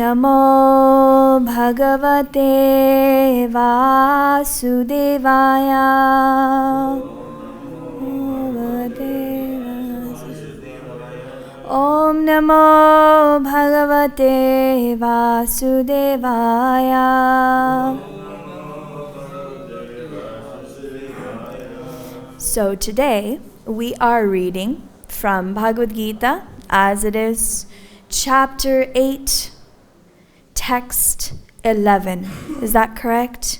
Namo Bhagavate Vasudevaya. Om Namo Bhagavate Vasudevaya. So today we are reading from Bhagavad-Gita as it is, chapter 8, text 11. Is that correct?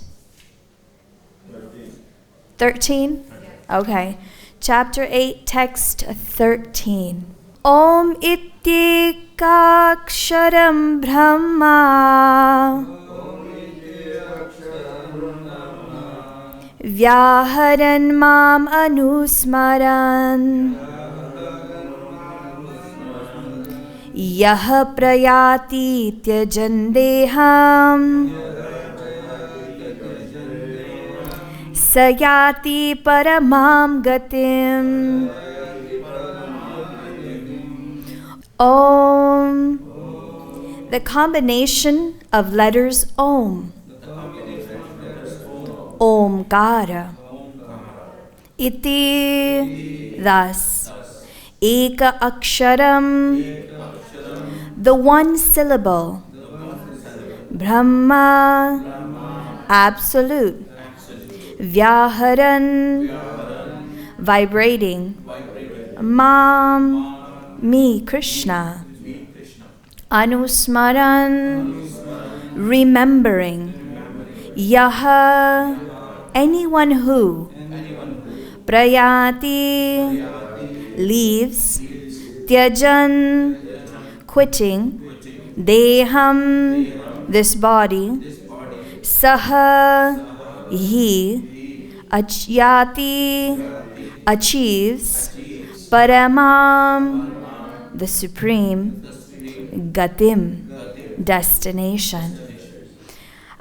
13? Okay. Chapter 8, text 13. Om ityekaksharam brahma vyaharan mam anusmaran yah prayati tyajandeham sayati paramam gatim. Om. The combination of letters Om. Om Gaura. Iti. Thus. Eka aksharam. The one syllable. Brahma. Absolute. Vyaharan. Vibrating. Mam. Me, Krishna. Anusmaran. Remembering. Yaha. Anyone who. Prayati. Leaves. Tyajan. Quitting. Deham. This body. Saha. He. Achyati. Achieves. Paramam. The supreme. Gatim. Destination.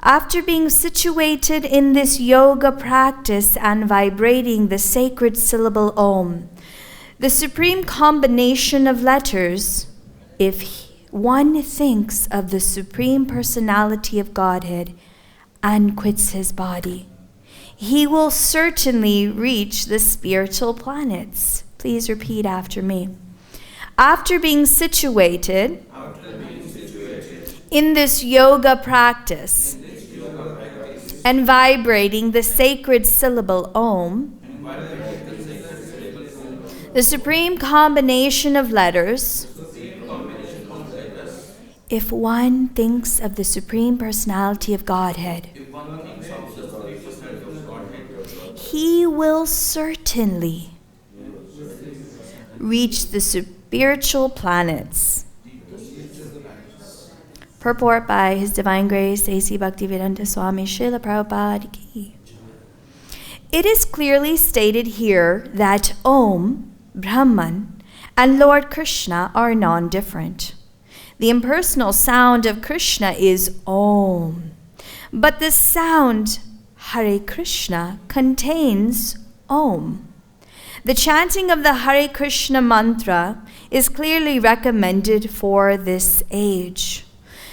After being situated in this yoga practice and vibrating the sacred syllable Om, the supreme combination of letters, if one thinks of the Supreme Personality of Godhead and quits his body, he will certainly reach the spiritual planets. Please repeat after me. After being situated in this yoga practice and vibrating the sacred syllable Om, the supreme combination of letters, if one thinks of the Supreme Personality of Godhead, he will certainly reach the spiritual planets. Purport by His Divine Grace A.C. Bhaktivedanta Swami Srila Prabhupada Ki. It is clearly stated here that Om, Brahman, and Lord Krishna are non-different. The impersonal sound of Krishna is Om, but the sound Hare Krishna contains Om. The chanting of the Hare Krishna mantra is clearly recommended for this age.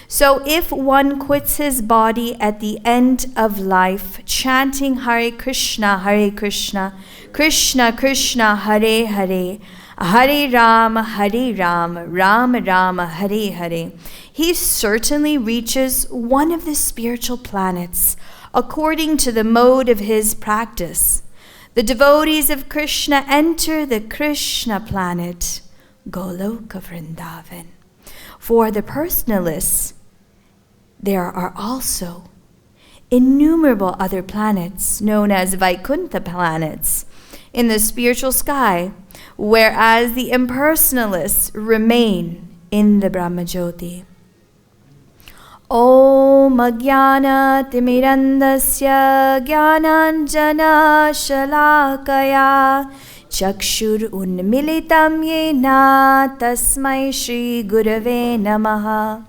So if one quits his body at the end of life, chanting Hare Krishna, Krishna Krishna, Hare Hare, Hare Rama, Rama Rama, Hare Hare, he certainly reaches one of the spiritual planets according to the mode of his practice. The devotees of Krishna enter the Krishna planet, Goloka Vrindavan. For the personalists, there are also innumerable other planets known as Vaikuntha planets in the spiritual sky, whereas the impersonalists remain in the Brahmajyoti. Om Ajnana Timirandasya Jnananjana Shalakaya Chakshur Unmilitam Yena Tasmai Shri Gurave Namaha.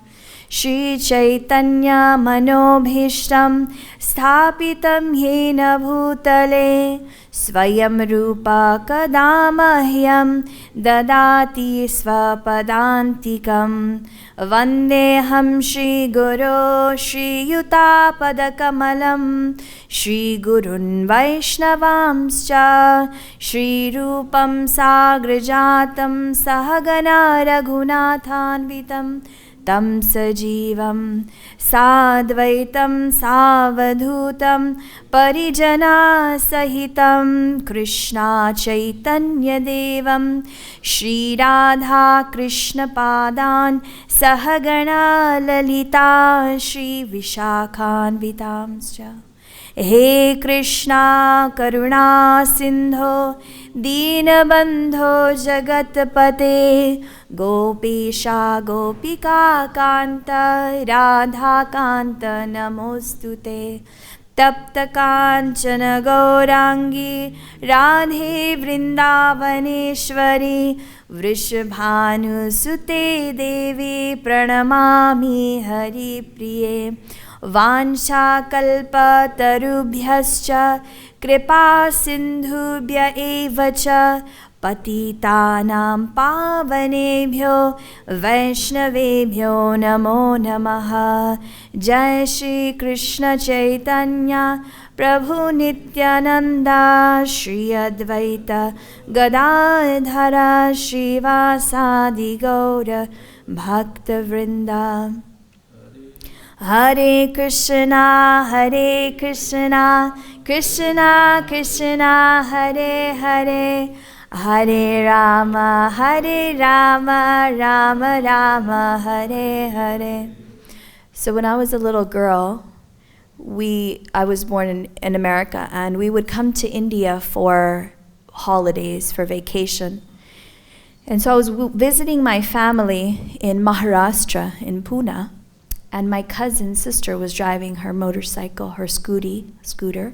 Shri Chaitanya Manobhishtam Sthapitam Yena Bhutale Swayam Rupa Kadamahyam Dadati Svapadantikam Vandeham Shri Guru Shri Yuta Padakamalam Shri Gurun Vaishnavamscha Shri Rupam Sagrajatam Sahagana Raghunathanvitam Tam Sajivam Sadvaitam Savadhutam Parijana Sahitam Krishna Chaitanya Devam Shri Radha Krishna Padan Sahagana Lalita Shri Vishakhanvitamscha He Krishna Karuna Sindho Deenabandho Jagatpate Gopesha Gopika Kanta Radha Kanta Namostute Tapta Kanchana Gaurangi Radhe Vrindavaneshwari Vrishabhanu Sute Devi Pranamami Hari Priye Vansha kalpa tarubhyascha kripa sindhubhya evacha patitanam pavanebhyo vaishnavebhyo namo namaha. Jai Shri Krishna Chaitanya Prabhu Nityananda Shri Advaita Gadadhara Shrivasadi Gaura Bhakta Vrinda. Hare Krishna, Krishna Krishna, Hare Hare, Hare Rama, Rama Rama, Hare Hare. So when I was a little girl, I was born in America, and we would come to India for holidays, for vacation. And so I was visiting my family in Maharashtra, in Pune. And my cousin's sister was driving her motorcycle, her scooter.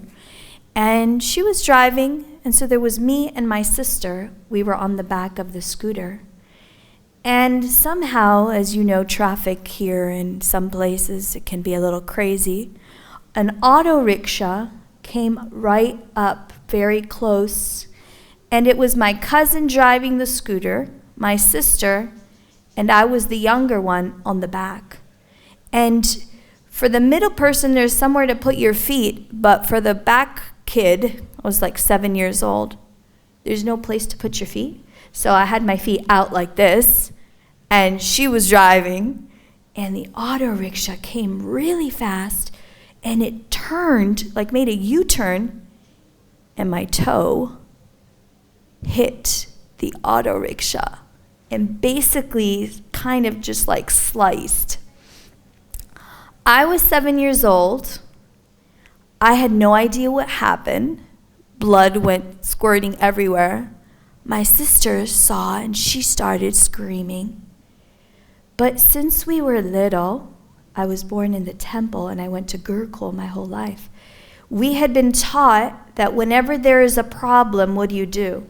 And she was driving, and so there was me and my sister. We were on the back of the scooter. And somehow, as you know, traffic here in some places, it can be a little crazy. An auto rickshaw came right up very close. And it was my cousin driving the scooter, my sister, and I was the younger one on the back. And for the middle person, there's somewhere to put your feet, but for the back kid, I was like 7 years old, there's no place to put your feet. So I had my feet out like this, and she was driving, and the auto rickshaw came really fast, and it turned, like made a U-turn, and my toe hit the auto rickshaw, and basically kind of just like sliced. I was 7 years old. I had no idea what happened. Blood went squirting everywhere. My sister saw and she started screaming. But since we were little, I was born in the temple and I went to Gurukul my whole life. We had been taught that whenever there is a problem, what do?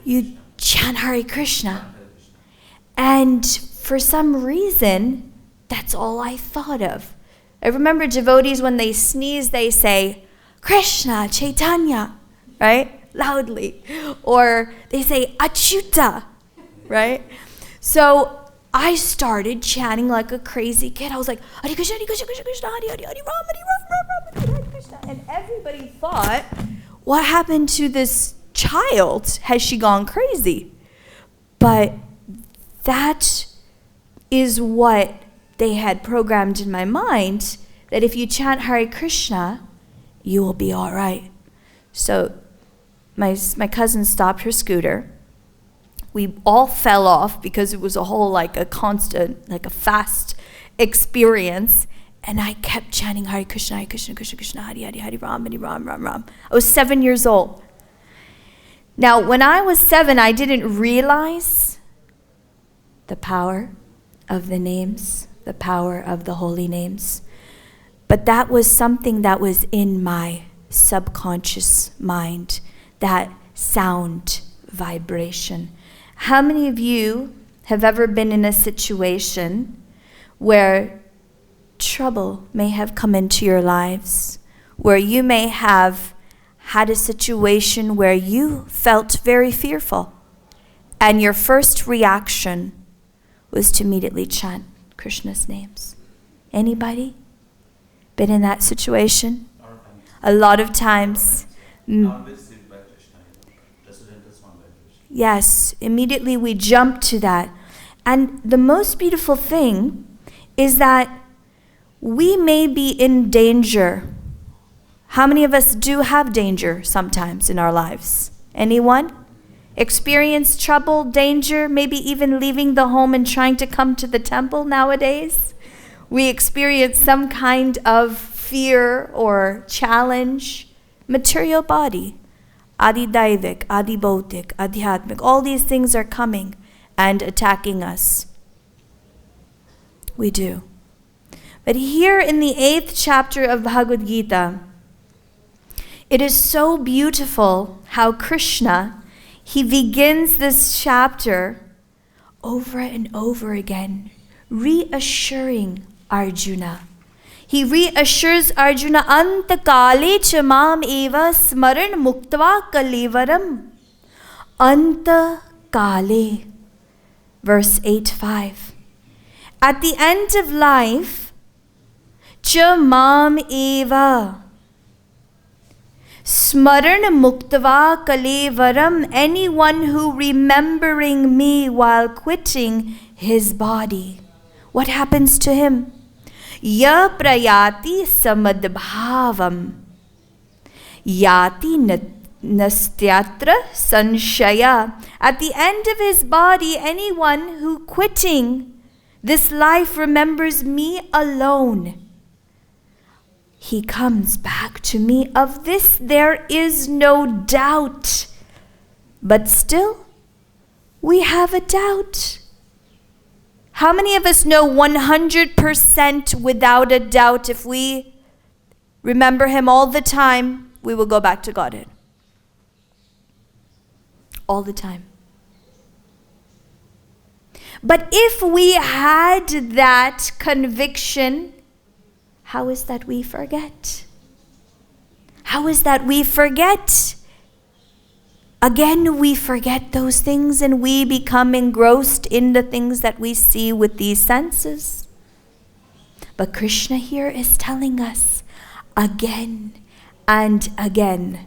You chant Hare Krishna. And for some reason, that's all I thought of. I remember devotees, when they sneeze, they say, Krishna, Chaitanya, right? Loudly. Or they say, Achyuta, right? So I started chanting like a crazy kid. I was like, Hare Krishna, Hare Krishna, Krishna Krishna, Hare Hare, Hare Ram, Hare Ram, Ram Ram, Hare Krishna. And everybody thought, what happened to this child? Has she gone crazy? But that is what they had programmed in my mind, that if you chant Hare Krishna, you will be all right. So my cousin stopped her scooter. We all fell off because it was a whole a fast experience. And I kept chanting Hare Krishna, Hare Krishna, Krishna Krishna, Hare Hare, Hare Ram, Hare Ram, Ram Ram. I was 7 years old. Now, when I was 7, I didn't realize the power of the names, the power of the holy names. But that was something that was in my subconscious mind, that sound vibration. How many of you have ever been in a situation where trouble may have come into your lives, where you may have had a situation where you felt very fearful, and your first reaction was to immediately chant Krishna's names? Anybody been in that situation? A lot of times. Yes, immediately we jump to that. And the most beautiful thing is that we may be in danger. How many of us do have danger sometimes in our lives? Anyone? Experience trouble, danger, maybe even leaving the home and trying to come to the temple nowadays? We experience some kind of fear or challenge. Material body, Adi-daivik, Adi-bautik, Adhyatmik, all these things are coming and attacking us. We do. But here in the 8th chapter of Bhagavad-Gita, it is so beautiful how Krishna, he begins this chapter over and over again, reassuring Arjuna. He reassures Arjuna, Anta-kale cha mam eva smaran muktva kalevaram. Anta-kale. Verse 8-5. At the end of life, cha mam eva smaran muktva kalevaram, anyone who remembering me while quitting his body. What happens to him? Ya prayati samadbhavam yati nastyatra sanshaya. At the end of his body, anyone who quitting this life remembers me alone, he comes back to me. Of this there is no doubt. But still, we have a doubt. How many of us know 100% without a doubt, if we remember him all the time, we will go back to Godhead? All the time. But if we had that conviction, how is that we forget? How is that we forget? Again, we forget those things and we become engrossed in the things that we see with these senses. But Krishna here is telling us again and again,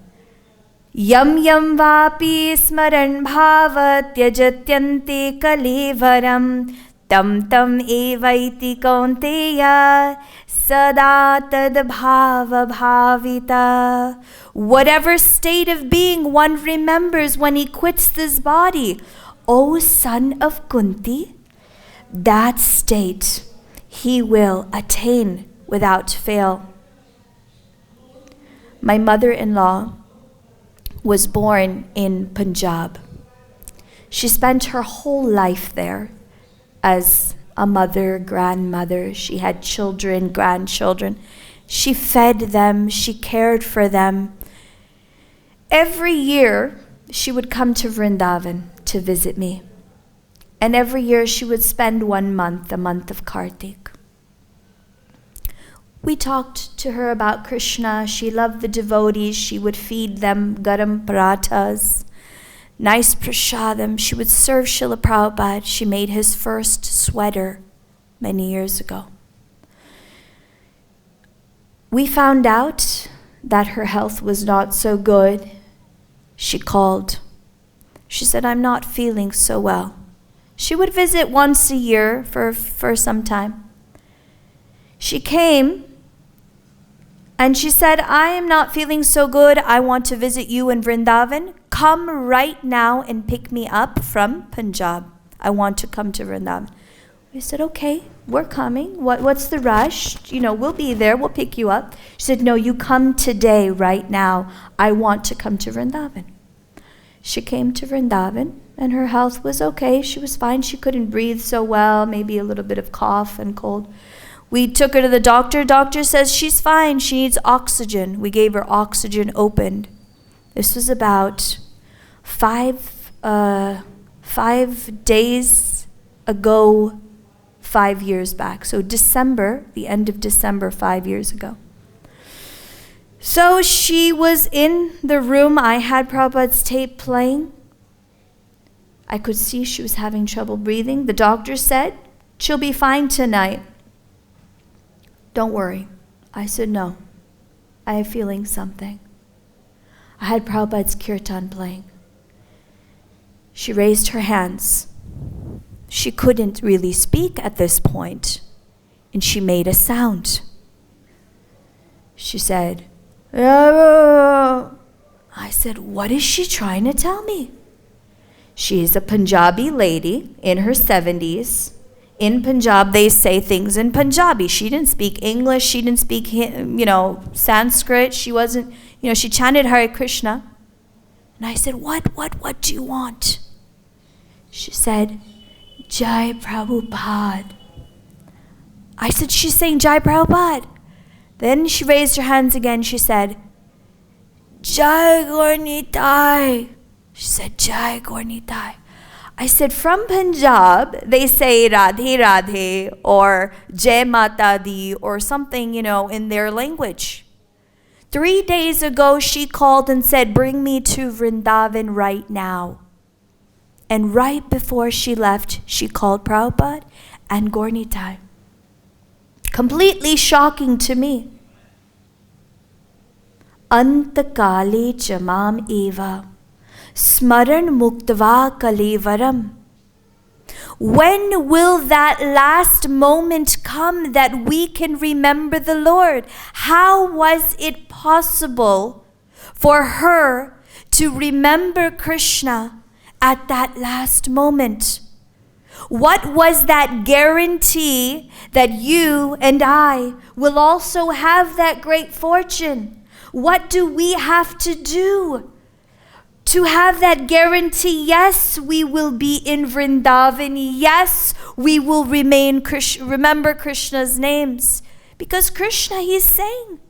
Yam yam vapi smaran bhava tyajatyante kalevaram tam tam evaiti kaunteya sada tad bhava bhavita. Whatever state of being one remembers when he quits this body, O son of Kunti, that state he will attain without fail. My mother-in-law was born in Punjab. She spent her whole life there as a mother, grandmother. She had children, grandchildren. She fed them, she cared for them. Every year, she would come to Vrindavan to visit me. And every year she would spend 1 month, the month of Kartik. We talked to her about Krishna. She loved the devotees. She would feed them garam parathas, nice prasadam. She would serve Srila Prabhupada. She made his first sweater many years ago. We found out that her health was not so good. She called. She said, I'm not feeling so well. She would visit once a year for some time. She came and she said, I am not feeling so good. I want to visit you in Vrindavan. Come right now and pick me up from Punjab. I want to come to Vrindavan. We said, okay, we're coming. What's the rush? We'll be there. We'll pick you up. She said, no, you come today, right now. I want to come to Vrindavan. She came to Vrindavan and her health was okay. She was fine. She couldn't breathe so well, maybe a little bit of cough and cold. We took her to the doctor. Doctor says she's fine. She needs oxygen. We gave her oxygen opened. This was about 5 days ago 5 years back. So December, the end of December 5 years ago. So she was in the room. I had Prabhupada's tape playing. I could see she was having trouble breathing. The doctor said, she'll be fine tonight. Don't worry. I said, no. I have feeling something. I had Prabhupada's kirtan playing. She raised her hands. She couldn't really speak at this point, and she made a sound. She said, I said, what is she trying to tell me? She is a Punjabi lady in her 70s. In Punjab, they say things in Punjabi. She didn't speak English. She didn't speak, Sanskrit. She wasn't, she chanted Hare Krishna. And I said, what do you want? She said, Jai Prabhupada. I said, she's saying Jai Prabhupada. Then she raised her hands again. She said, Jai Gaura. She said, Jai Gaura. I said, from Punjab, they say Radhe Radhe or Jai Mata Di or something, in their language. 3 days ago, she called and said, bring me to Vrindavan right now. And right before she left, she called Prabhupada and Gaura. Completely shocking to me. Antakale chamam eva. Smaran muktava kalevaram. When will that last moment come that we can remember the Lord? How was it possible for her to remember Krishna at that last moment? What was that guarantee that you and I will also have that great fortune? What do we have to do to have that guarantee? Yes, we will be in Vrindavan. Yes, we will remember Krishna's names. Because Krishna, he's saying,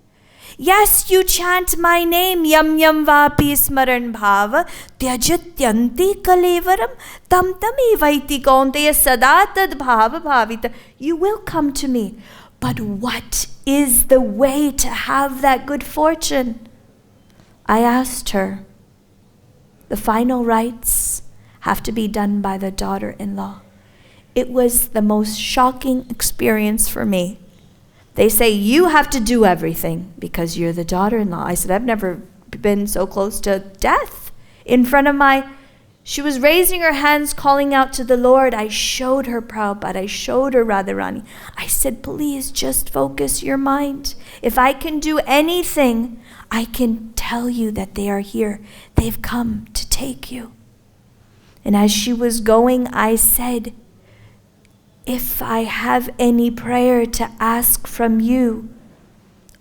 yes, you chant my name, yam yam vapi smaran bhava, tyajatyanti kalevaram, tam tam evaiti kaunteya sada tad bhava bhavita. You will come to me. But what is the way to have that good fortune? I asked her. The final rites have to be done by the daughter-in-law. It was the most shocking experience for me. They say, you have to do everything because you're the daughter-in-law. I said, I've never been so close to death. In front of she was raising her hands, calling out to the Lord. I showed her Prabhupada. I showed her Radharani. I said, please just focus your mind. If I can do anything, I can tell you that they are here. They've come to take you. And as she was going, I said, if I have any prayer to ask from you,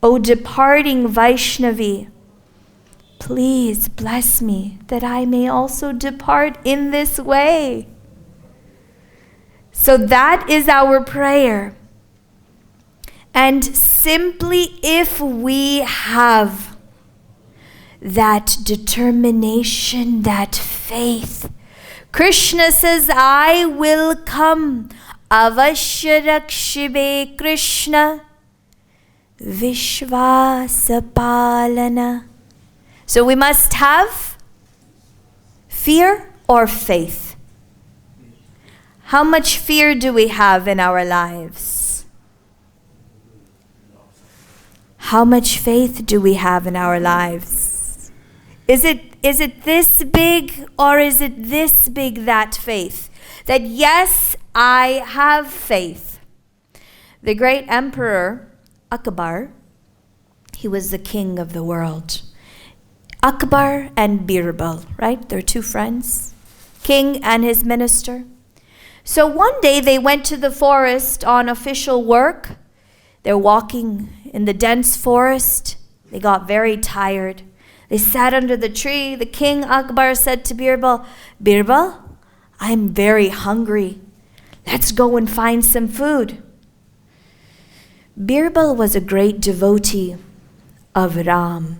O departing Vaishnavi, please bless me that I may also depart in this way. So that is our prayer. And simply if we have that determination, that faith, Krishna says, I will come. Avashya rakshibe Krishna Vishvasapalana. So we must have fear or faith. How much fear do we have in our lives? How much faith do we have in our lives? Is it this big or is it this big, that faith? That yes, I have faith. The great emperor Akbar, he was the king of the world. Akbar and Birbal, right? They're two friends, king and his minister. So one day they went to the forest on official work. They're walking in the dense forest. They got very tired. They sat under the tree. The king Akbar said to Birbal, Birbal, I'm very hungry. Let's go and find some food. Birbal was a great devotee of Ram.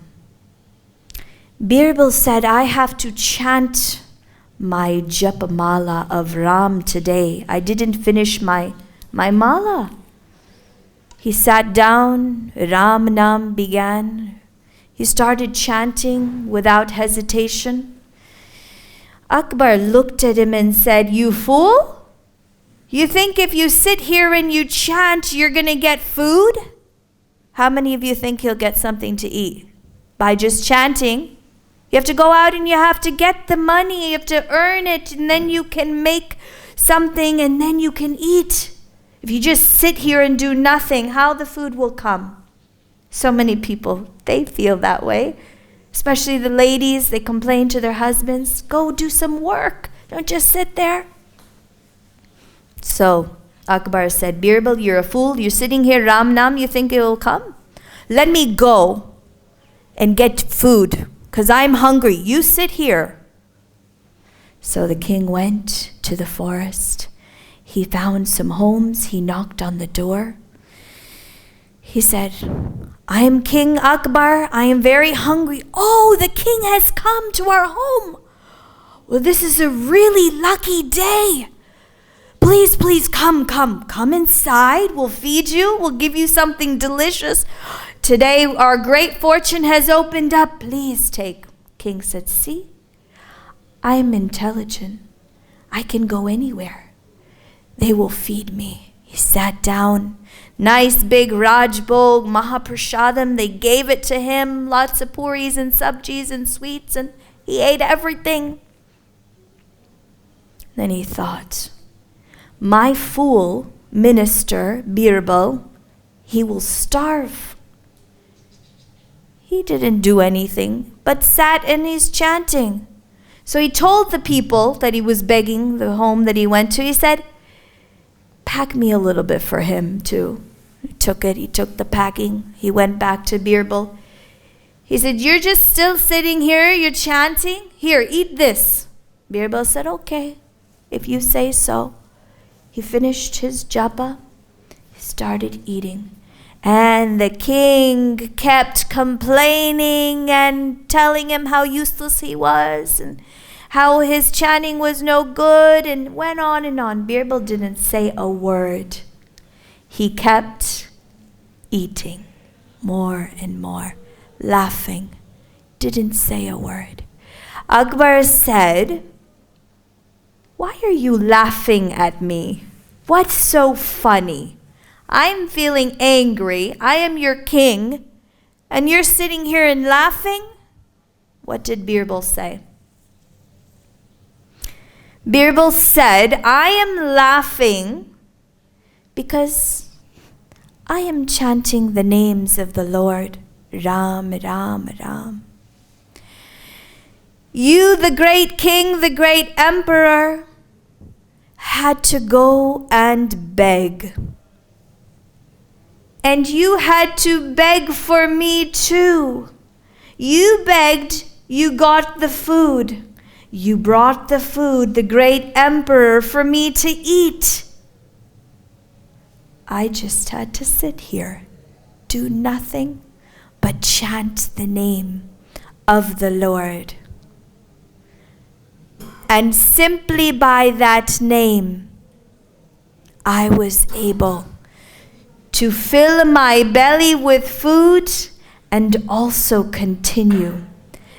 Birbal said, I have to chant my japa mala of Ram today. I didn't finish my mala. He sat down, Ram Nam began. He started chanting without hesitation. Akbar looked at him and said, "You fool? You think if you sit here and you chant, you're going to get food?" How many of you think he'll get something to eat by just chanting? You have to go out and you have to get the money. You have to earn it, and then you can make something, and then you can eat. If you just sit here and do nothing, how the food will come? So many people, they feel that way. Especially the ladies, they complain to their husbands, "Go do some work. Don't just sit there." So Akbar said, "Birbal, you're a fool. You're sitting here, Ram Nam, you think it will come? Let me go and get food, because I'm hungry. You sit here." So the king went to the forest. He found some homes. He knocked on the door. He said, "I am King Akbar. I am very hungry." "Oh, the king has come to our home. Well, this is a really lucky day. Please, please, come inside. We'll feed you. We'll give you something delicious. Today, our great fortune has opened up. Please take." King said, "See, I am intelligent. I can go anywhere. They will feed me." He sat down. Nice big Raj bowl, Mahaprasadam. They gave it to him. Lots of puris and sabjis and sweets, and he ate everything. Then he thought, my fool minister, Birbal, he will starve. He didn't do anything, but sat and he's chanting. So he told the people that he was begging, the home that he went to, he said, "Pack me a little bit for him too." He took the packing. He went back to Birbal. He said, "You're just still sitting here, you're chanting? Here, eat this." Birbal said, "Okay, if you say so." He finished his japa. He started eating. And the king kept complaining and telling him how useless he was and how his chanting was no good, and went on and on. Birbal didn't say a word. He kept eating more and more, laughing, didn't say a word. Akbar said, "Why are you laughing at me? What's so funny? I'm feeling angry. I am your king, and you're sitting here and laughing?" What did Birbal say? Birbal said, "I am laughing because I am chanting the names of the Lord, Ram, Ram, Ram. You, the great king, the great emperor, had to go and beg. And you had to beg for me too. You begged, you got the food. You brought the food, the great emperor, for me to eat. I just had to sit here, do nothing but chant the name of the Lord. And simply by that name, I was able to fill my belly with food and also continue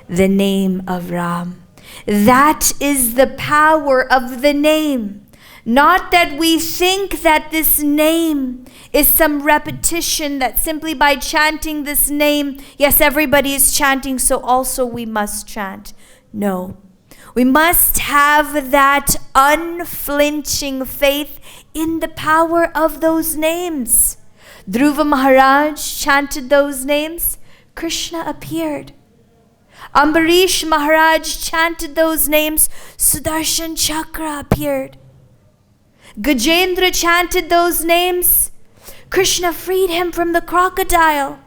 the name of Ram. That is the power of the name. Not that we think that this name is some repetition, that simply by chanting this name, yes, everybody is chanting, so also we must chant. No. We must have that unflinching faith in the power of those names. Dhruva Maharaj chanted those names. Krishna appeared. Ambarish Maharaj chanted those names. Sudarshan Chakra appeared. Gajendra chanted those names. Krishna freed him from the crocodile.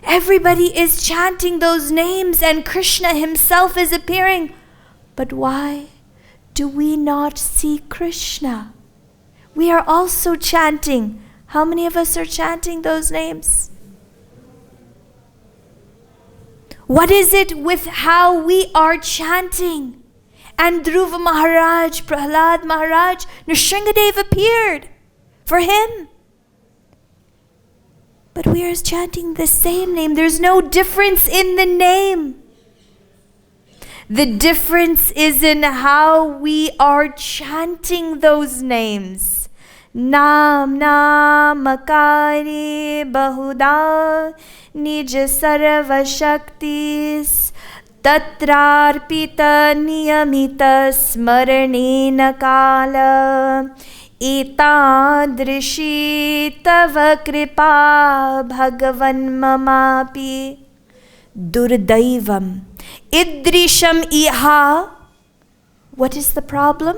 Everybody is chanting those names and Krishna himself is appearing. But why do we not see Krishna? We are also chanting. How many of us are chanting those names? What is it with how we are chanting? And Dhruva Maharaj, Prahlad Maharaj, Nrsingadev appeared for him. But we are chanting the same name. There's no difference in the name. The difference is in how we are chanting those names. Nam Namakari Bahuda Nij Sarva Shaktis Tatrarpita Niyamita Smaranena Kala Etadrishi Tava Kripa Bhagavan Mamapi Durdaivam Idrisham Iha. What is the problem?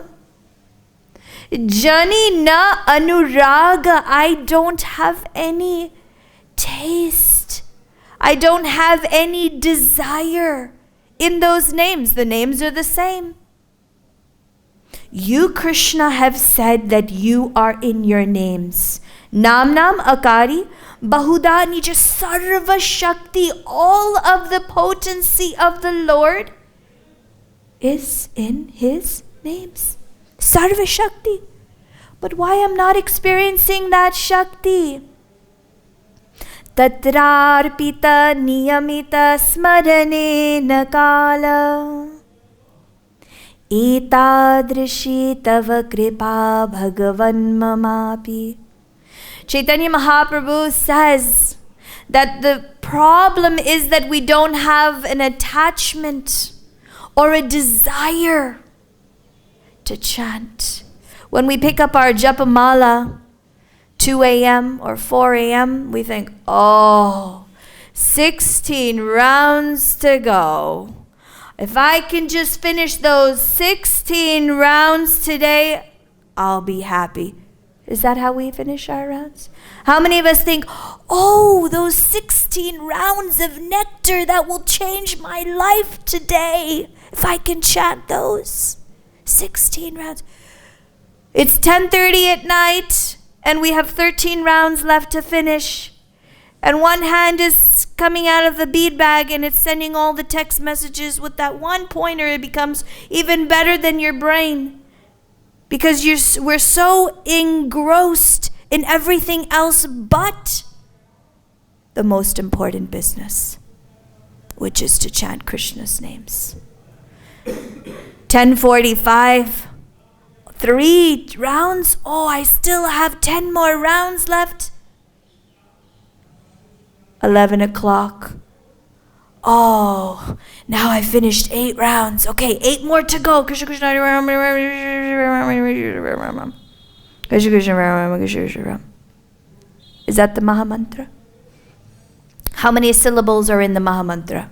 Jani na anuraga. I don't have any taste. I don't have any desire in those names. The names are the same. You, Krishna, have said that you are in your names. Nam Nam Akari Bahuda Nija Sarva Shakti. All of the potency of the Lord is in his names. Sarva Shakti. But why I'm not experiencing that Shakti? Tatrarpita niyamita smaranena kala Etadrishi tava kripa bhagavan mamapi. Chaitanya Mahaprabhu says that the problem is that we don't have an attachment or a desire to chant. When we pick up our japamala 2 a.m. or 4 a.m., we think, 16 rounds to go. If I can just finish those 16 rounds today, I'll be happy. Is that how we finish our rounds? How many of us think, those 16 rounds of nectar, that will change my life today if I can chant those 16 rounds. It's 10:30 at night and we have 13 rounds left to finish. And one hand is coming out of the bead bag and it's sending all the text messages with that one pointer. It becomes even better than your brain. Because we're so engrossed in everything else but the most important business, which is to chant Krishna's names. 10:45, 3 rounds. I still have 10 more rounds left. 11 o'clock. Now I finished 8 rounds. Okay, 8 more to go. Krishna Krishna Krishna Krishna. Is that the Mahamantra? How many syllables are in the Mahamantra?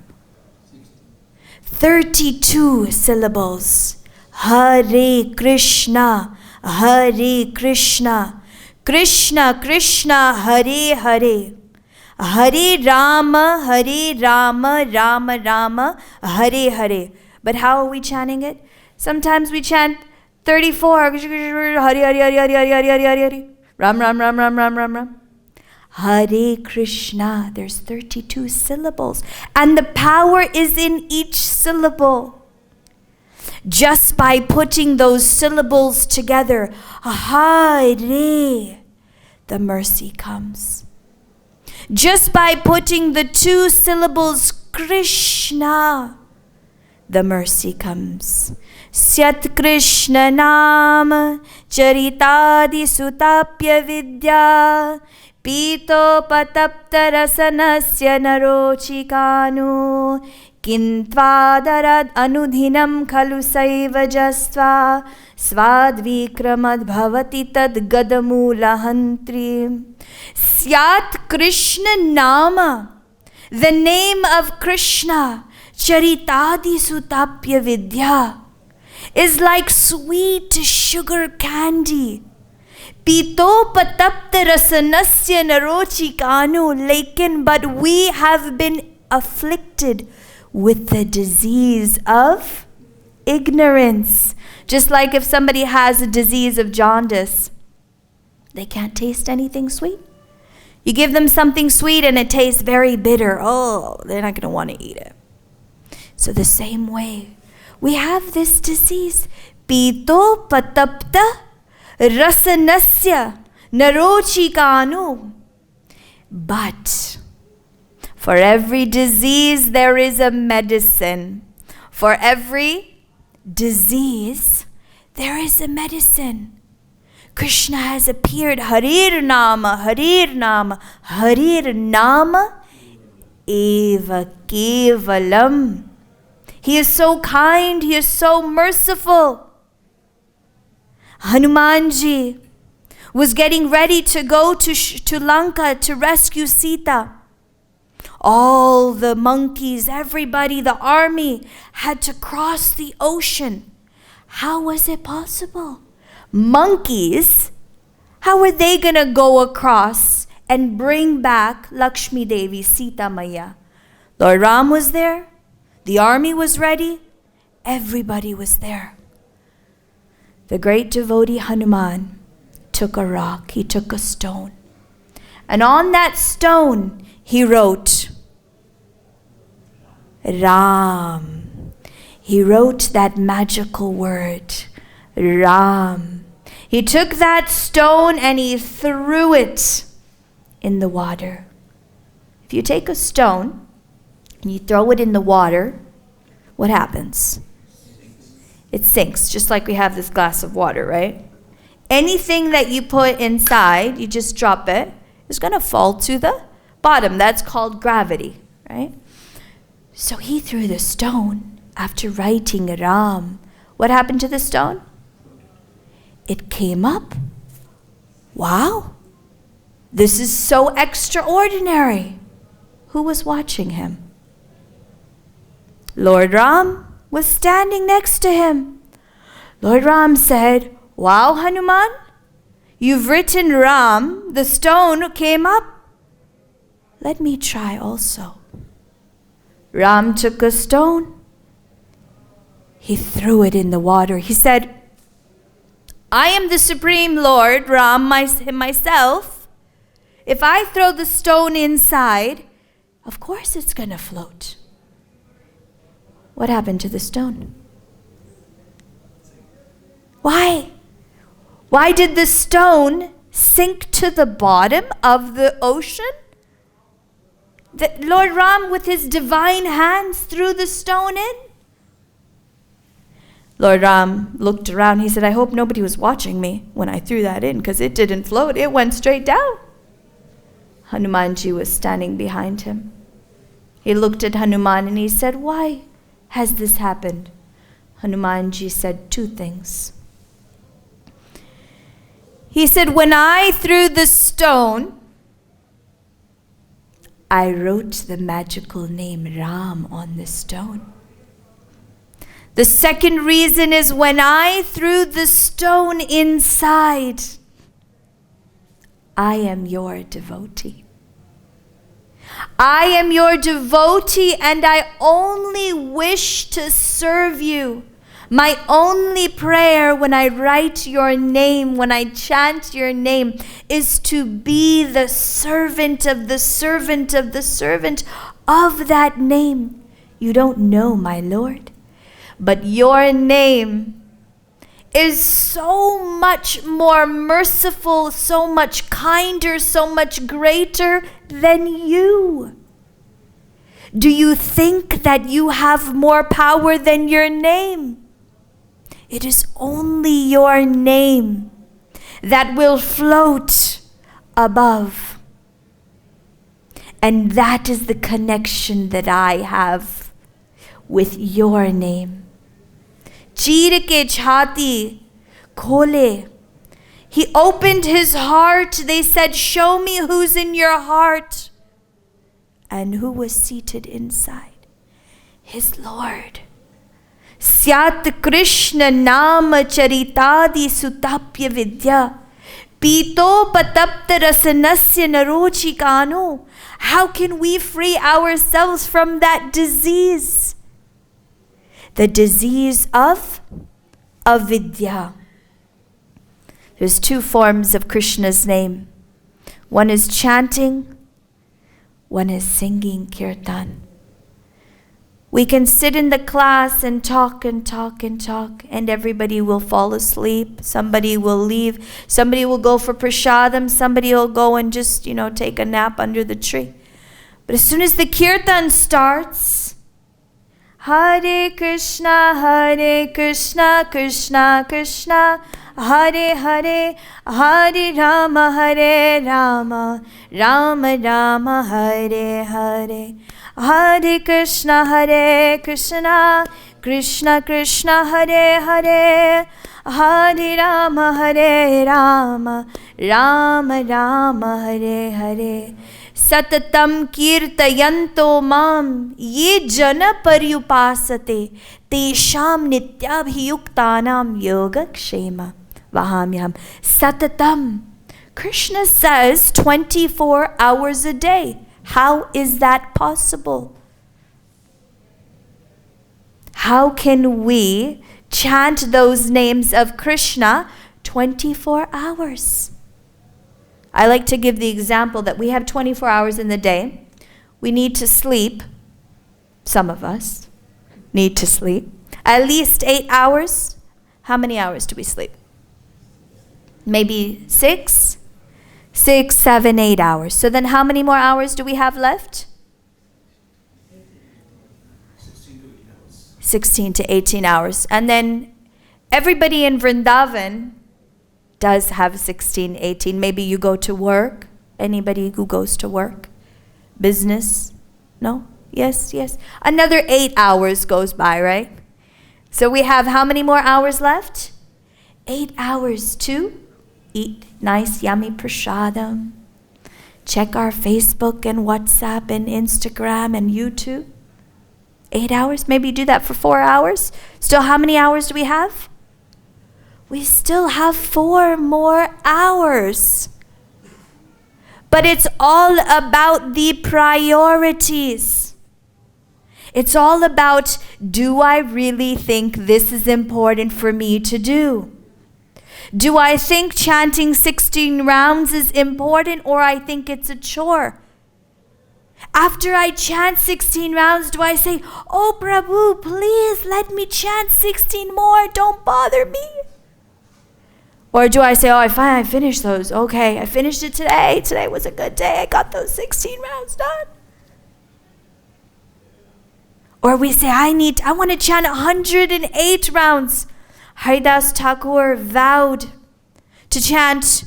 32 syllables. Hare Krishna, Hare Krishna, Krishna Krishna, Hare Hare, Hare Rama, Hare Rama, Rama Rama, Hare Hare. But how are we chanting it? Sometimes we chant 34, Hare Hare Hare Hare Hare Hare Hare, Ram Ram Ram Ram Ram Ram Ram. Hare Krishna, there's 32 syllables. And the power is in each syllable. Just by putting those syllables together, Hare, the mercy comes. Just by putting the 2 syllables Krishna, the mercy comes. Syat Krishna Nam Charitadi Sutapya Vidya Pito Patapta Rasanasya Narochikanu Kintvādarad Anudhinam Khalu Saivajasva Svadvikramad Bhavati Tad Gadamula Hantri. Syat Krishna Nama, the name of Krishna, Charitadi Sutapya Vidya, is like sweet sugar candy. Pito patapta rasanasya narochikanu, lekin, but we have been afflicted with the disease of ignorance. Just like if somebody has a disease of jaundice, they can't taste anything sweet. You give them something sweet and it tastes very bitter. They're not going to want to eat it. So the same way, we have this disease. Pito patapta rasanasya narochikanu. But for every disease, there is a medicine. For every disease, there is a medicine. Krishna has appeared. Harir Nama, Harir Nama, Harir Nama eva kevalam. He is so kind. He is so merciful. Hanumanji was getting ready to go to Lanka to rescue Sita. All the monkeys, everybody, the army had to cross the ocean. How was it possible? Monkeys, how were they going to go across and bring back Lakshmi Devi, Sita Maya? Lord Ram was there. The army was ready. Everybody was there. The great devotee Hanuman took a rock. He took a stone. And on that stone, he wrote Ram. He wrote that magical word, Ram. He took that stone and he threw it in the water. If you take a stone and you throw it in the water, what happens? It sinks, just like we have this glass of water, right? Anything that you put inside, you just drop it, is going to fall to the bottom. That's called gravity, right? So he threw the stone after writing Ram. What happened to the stone? It came up. Wow, this is so extraordinary. Who was watching him? Lord Ram was standing next to him. Lord Ram said, wow, Hanuman, you've written Ram, the stone came up. Let me try also. Ram took a stone. He threw it in the water. He said, I am the Supreme Lord, Ram, myself. If I throw the stone inside, of course it's going to float. What happened to the stone? Why? Why did the stone sink to the bottom of the ocean? Lord Ram, with his divine hands, threw the stone in. Lord Ram looked around. He said, I hope nobody was watching me when I threw that in, because it didn't float. It went straight down. Hanumanji was standing behind him. He looked at Hanuman and he said, why has this happened? Hanumanji said two things. He said, when I threw the stone, I wrote the magical name Ram on the stone. The second reason is when I threw the stone inside, I am your devotee. I am your devotee and I only wish to serve you. My only prayer when I write your name, when I chant your name, is to be the servant of the servant of the servant of that name. You don't know, my Lord, but your name is so much more merciful, so much kinder, so much greater than you. Do you think that you have more power than your name? It is only your name that will float above. And that is the connection that I have with your name. Cheer ke chhati khole. He opened his heart. They said, show me who's in your heart. And who was seated inside? His Lord. Syat Krishna Nama Charitadi Sutapya Vidya Pito Patapta Rasanasya Narochikano. How can we free ourselves from that disease? The disease of avidya. There's two forms of Krishna's name. One is chanting, one is singing kirtan. We can sit in the class and talk and talk and talk, and everybody will fall asleep. Somebody will leave. Somebody will go for prasadam. Somebody will go and just, take a nap under the tree. But as soon as the kirtan starts, Hare Krishna, Krishna Krishna, Hare Hare, Hare Rama, Rama Rama, Hare Hare. Hare Krishna, Krishna Krishna, Hare Hare, Hare Rama, Rama Rama, Hare Hare. Satatam kirtayanto mam ye jana paryupasate tesham nityabhiyuktanam yogakshema vahamyam. Satatam. Krishna says 24 hours a day. How is that possible? How can we chant those names of Krishna 24 hours? I like to give the example that we have 24 hours in the day. We need to sleep. Some of us need to sleep. At least 8 hours. How many hours do we sleep? Maybe 6? 6, 7, 8 hours. So then how many more hours do we have left? 16 to 18 hours. And then everybody in Vrindavan does have 16, 18. Maybe you go to work. Anybody who goes to work? Business? No? Yes. Another 8 hours goes by, right? So we have how many more hours left? 8 hours to eat nice, yummy prasadam. Check our Facebook and WhatsApp and Instagram and YouTube. 8 hours? Maybe do that for 4 hours. Still, how many hours do we have? We still have 4 more hours. But it's all about the priorities. It's all about, do I really think this is important for me to do? Do I think chanting 16 rounds is important, or I think it's a chore? After I chant 16 rounds, do I say, "Oh Prabhu, please let me chant 16 more, don't bother me"? Or do I say, "Oh, I finished those. Okay, I finished it today. Today was a good day. I got those 16 rounds done." Or we say, I want to chant 108 rounds. Haridas Thakur vowed to chant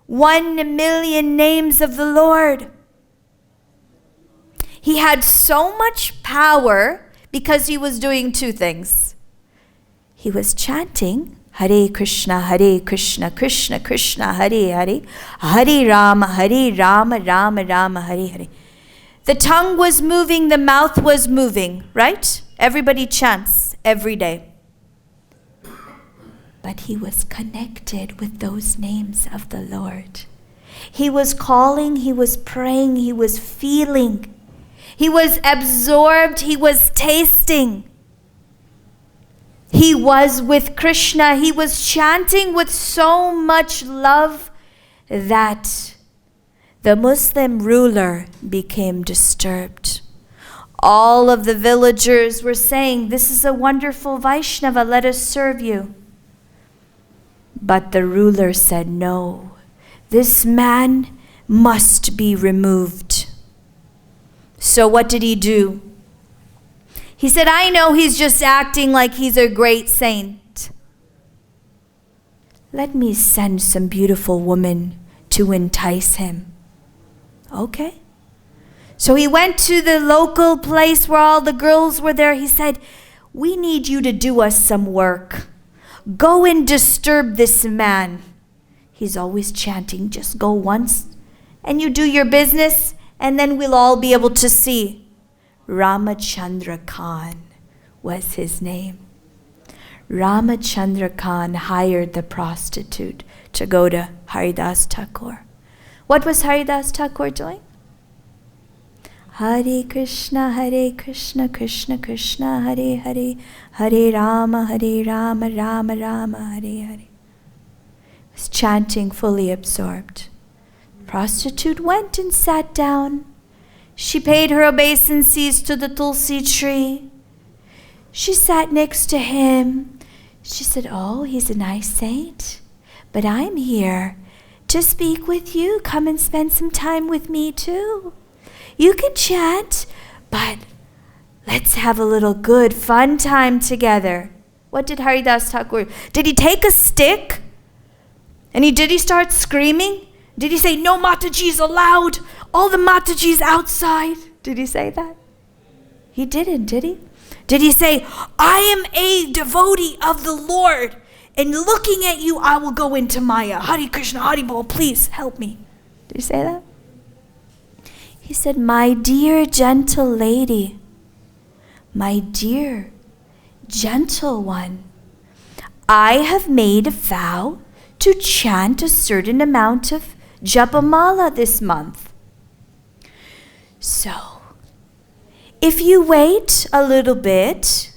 1,000,000 names of the Lord. He had so much power because he was doing 2 things. He was chanting Hare Krishna, Krishna Krishna, Hare Hare, Hare Rama, Rama Rama, Hare Hare. The tongue was moving, the mouth was moving, right? Everybody chants every day. But he was connected with those names of the Lord. He was calling, he was praying, he was feeling. He was absorbed, he was tasting. He was with Krishna. He was chanting with so much love that the Muslim ruler became disturbed. All of the villagers were saying, "This is a wonderful Vaishnava, let us serve you." But the ruler said, "No, this man must be removed." So what did he do? He said, "I know he's just acting like he's a great saint. Let me send some beautiful women to entice him." Okay. So he went to the local place where all the girls were there. He said, "We need you to do us some work. Go and disturb this man. He's always chanting. Just go once and you do your business, and then we'll all be able to see." Ramachandra Khan was his name. Ramachandra Khan hired the prostitute to go to Haridas Thakur. What was Haridas Thakur doing? Hare Krishna, Krishna Krishna, Hare Hare, Hare Rama, Rama Rama, Hare Hare. He was chanting, fully absorbed. The prostitute went and sat down. She paid her obeisances to the tulsi tree. She sat next to him. She said, "Oh, he's a nice saint, but I'm here to speak with you. Come and spend some time with me too. You can chant, but let's have a little good fun time together." What did Haridas Thakur? Did he take a stick? And did he start screaming? Did he say, "No Matajis allowed, all the Matajis outside"? Did he say that? He didn't, did he? Did he say, "I am a devotee of the Lord, and looking at you, I will go into Maya. Hare Krishna, Hare Bol, please help me"? Did he say that? He said, "My dear gentle lady, my dear gentle one, I have made a vow to chant a certain amount of Japamala this month. So, if you wait a little bit,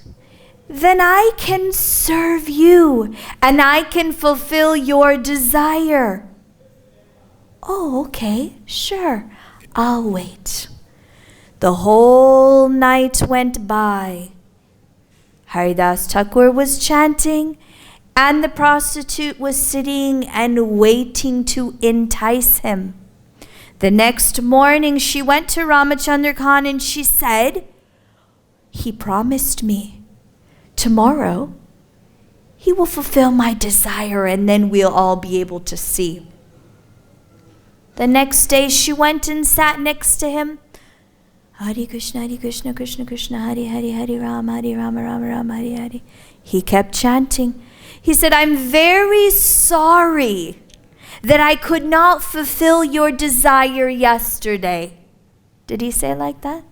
then I can serve you and I can fulfill your desire." "Oh, okay, sure, I'll wait." The whole night went by. Haridas Thakur was chanting, and the prostitute was sitting and waiting to entice him. The next morning she went to Ramachandra Khan and she said, "He promised me tomorrow he will fulfill my desire and then we'll all be able to see." The next day she went and sat next to him. "Hare Krishna, Krishna Krishna, Hare Hare, Hare Rama, Rama Rama, Hare Hare." He kept chanting. He said, "I'm very sorry that I could not fulfill your desire yesterday." Did he say like that?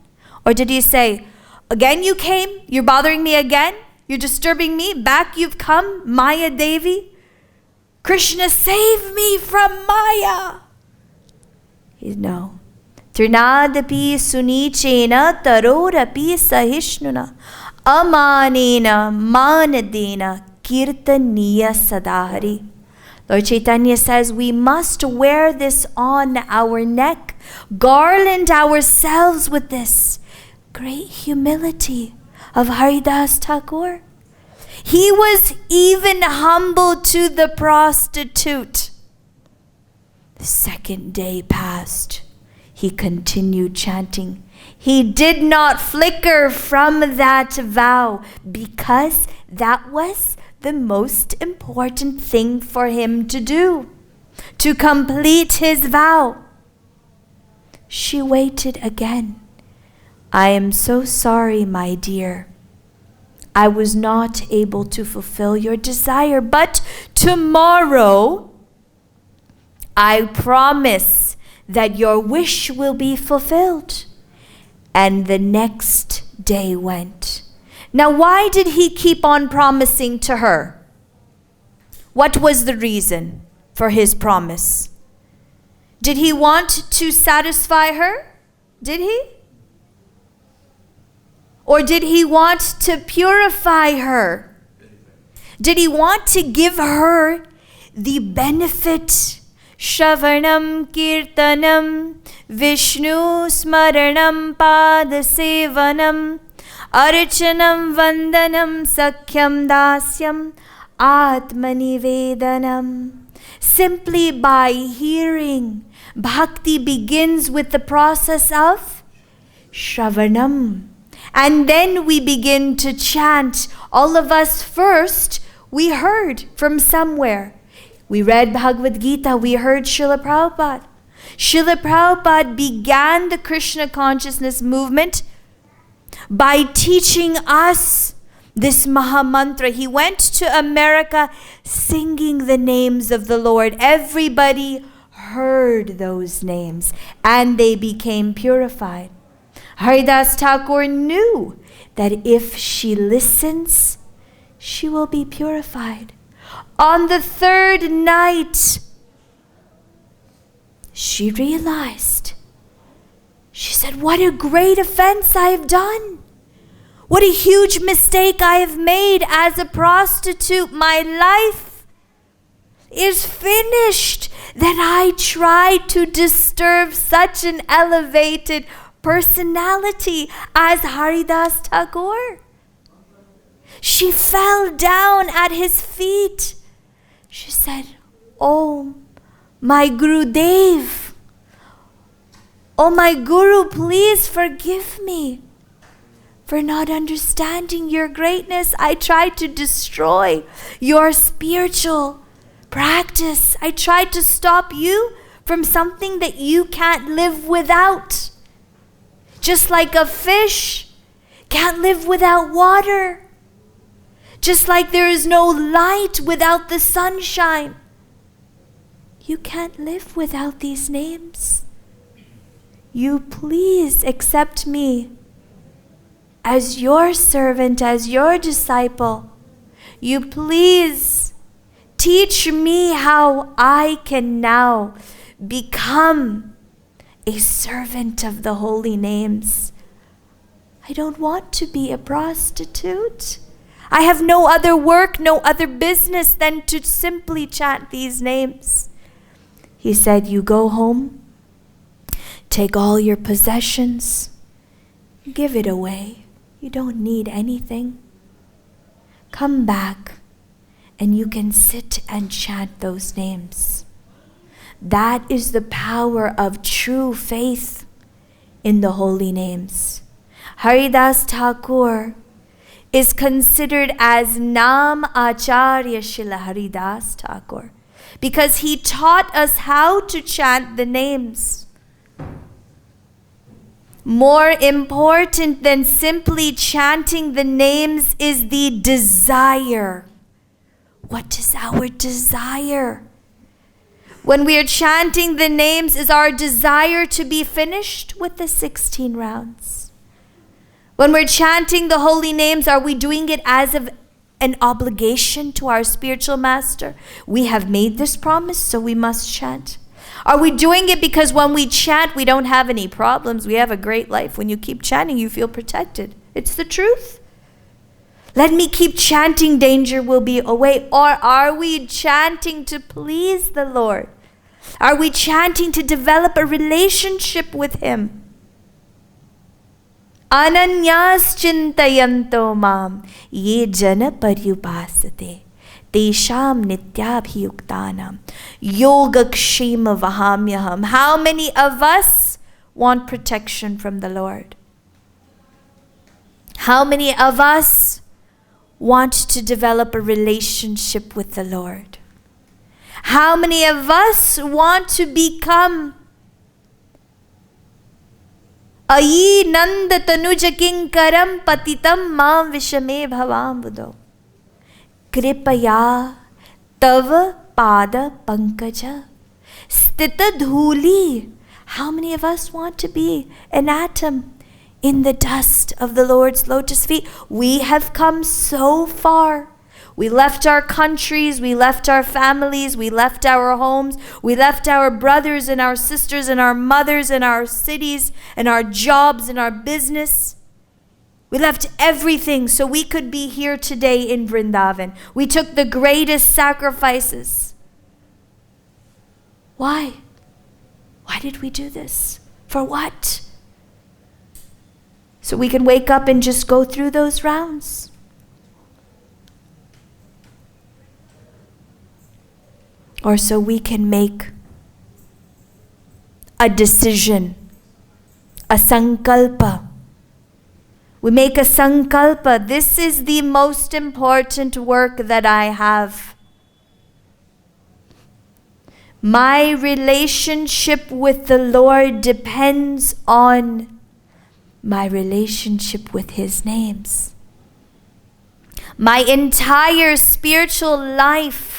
Or did he say, "Again you came? You're bothering me again? You're disturbing me? Back you've come, Maya Devi? Krishna, save me from Maya." No. Trinadapi sunichena tarorapi sahishnuna amanena manadena kirtaniya sadahari. Lord Chaitanya says we must wear this on our neck, garland ourselves with this great humility of Haridas Thakur. He was even humble to the prostitute. The second day passed. He continued chanting. He did not flicker from that vow because that was the most important thing for him to do, to complete his vow. She waited again. "I am so sorry, my dear. I was not able to fulfill your desire, but tomorrow I promise that your wish will be fulfilled." And the next day went. Now, why did he keep on promising to her? What was the reason for his promise? Did he want to satisfy her? Did he? Or did he want to purify her? Did he want to give her the benefit? Shravanam kirtanam Vishnu smaranam padasevanam archanam vandanam sakhyam dasyam atmanivedanam. Simply by hearing, bhakti begins with the process of Shravanam. And then we begin to chant. All of us first, we heard from somewhere. We read Bhagavad-Gita, we heard Srila Prabhupada. Srila Prabhupada began the Krishna consciousness movement by teaching us this Maha Mantra. He went to America singing the names of the Lord. Everybody heard those names and they became purified. Haridas Thakur knew that if she listens, she will be purified. On the third night, she realized. She said, "What a great offense I have done. What a huge mistake I have made as a prostitute. My life is finished that I tried to disturb such an elevated personality as Haridas Thakur." She fell down at his feet. She said, "Oh, my Gurudev, oh my Guru, please forgive me for not understanding your greatness. I tried to destroy your spiritual practice. I tried to stop you from something that you can't live without. Just like a fish can't live without water. Just like there is no light without the sunshine. You can't live without these names. You please accept me as your servant, as your disciple. You please teach me how I can now become a servant of the holy names. I don't want to be a prostitute. I have no other work, no other business than to simply chant these names." He said, "You go home, take all your possessions, give it away. You don't need anything. Come back and you can sit and chant those names." That is the power of true faith in the holy names. Haridas Thakur is considered as Nam Acharya Shila Haridas Thakur because he taught us how to chant the names. More important than simply chanting the names is the desire. What is our desire? When we are chanting the names, is our desire to be finished with the 16 rounds? When we're chanting the holy names, are we doing it as of an obligation to our spiritual master? We have made this promise, so we must chant. Are we doing it because when we chant, we don't have any problems? We have a great life. When you keep chanting, you feel protected. It's the truth. Let me keep chanting, danger will be away. Or are we chanting to please the Lord? Are we chanting to develop a relationship with Him? Ananyas chintayanto mam ye jana paryupasate tesham nityabhiyuktanam yogakshema vahamyaham. How many of us want protection from the Lord? How many of us want to develop a relationship with the Lord? How many of us want to become Ayi nanda tanuja kinkaram patitam mam vishame bhavam budo kripaya tava pada pankaja stita dhuli. How many of us want to be an atom in the dust of the Lord's lotus feet? We have come so far. We left our countries, we left our families, we left our homes, we left our brothers and our sisters and our mothers and our cities and our jobs and our business. We left everything so we could be here today in Vrindavan. We took the greatest sacrifices. Why? Why did we do this? For what? So we can wake up and just go through those rounds. Or so we can make a decision, a sankalpa. We make a sankalpa. This is the most important work that I have. My relationship with the Lord depends on my relationship with His names. My entire spiritual life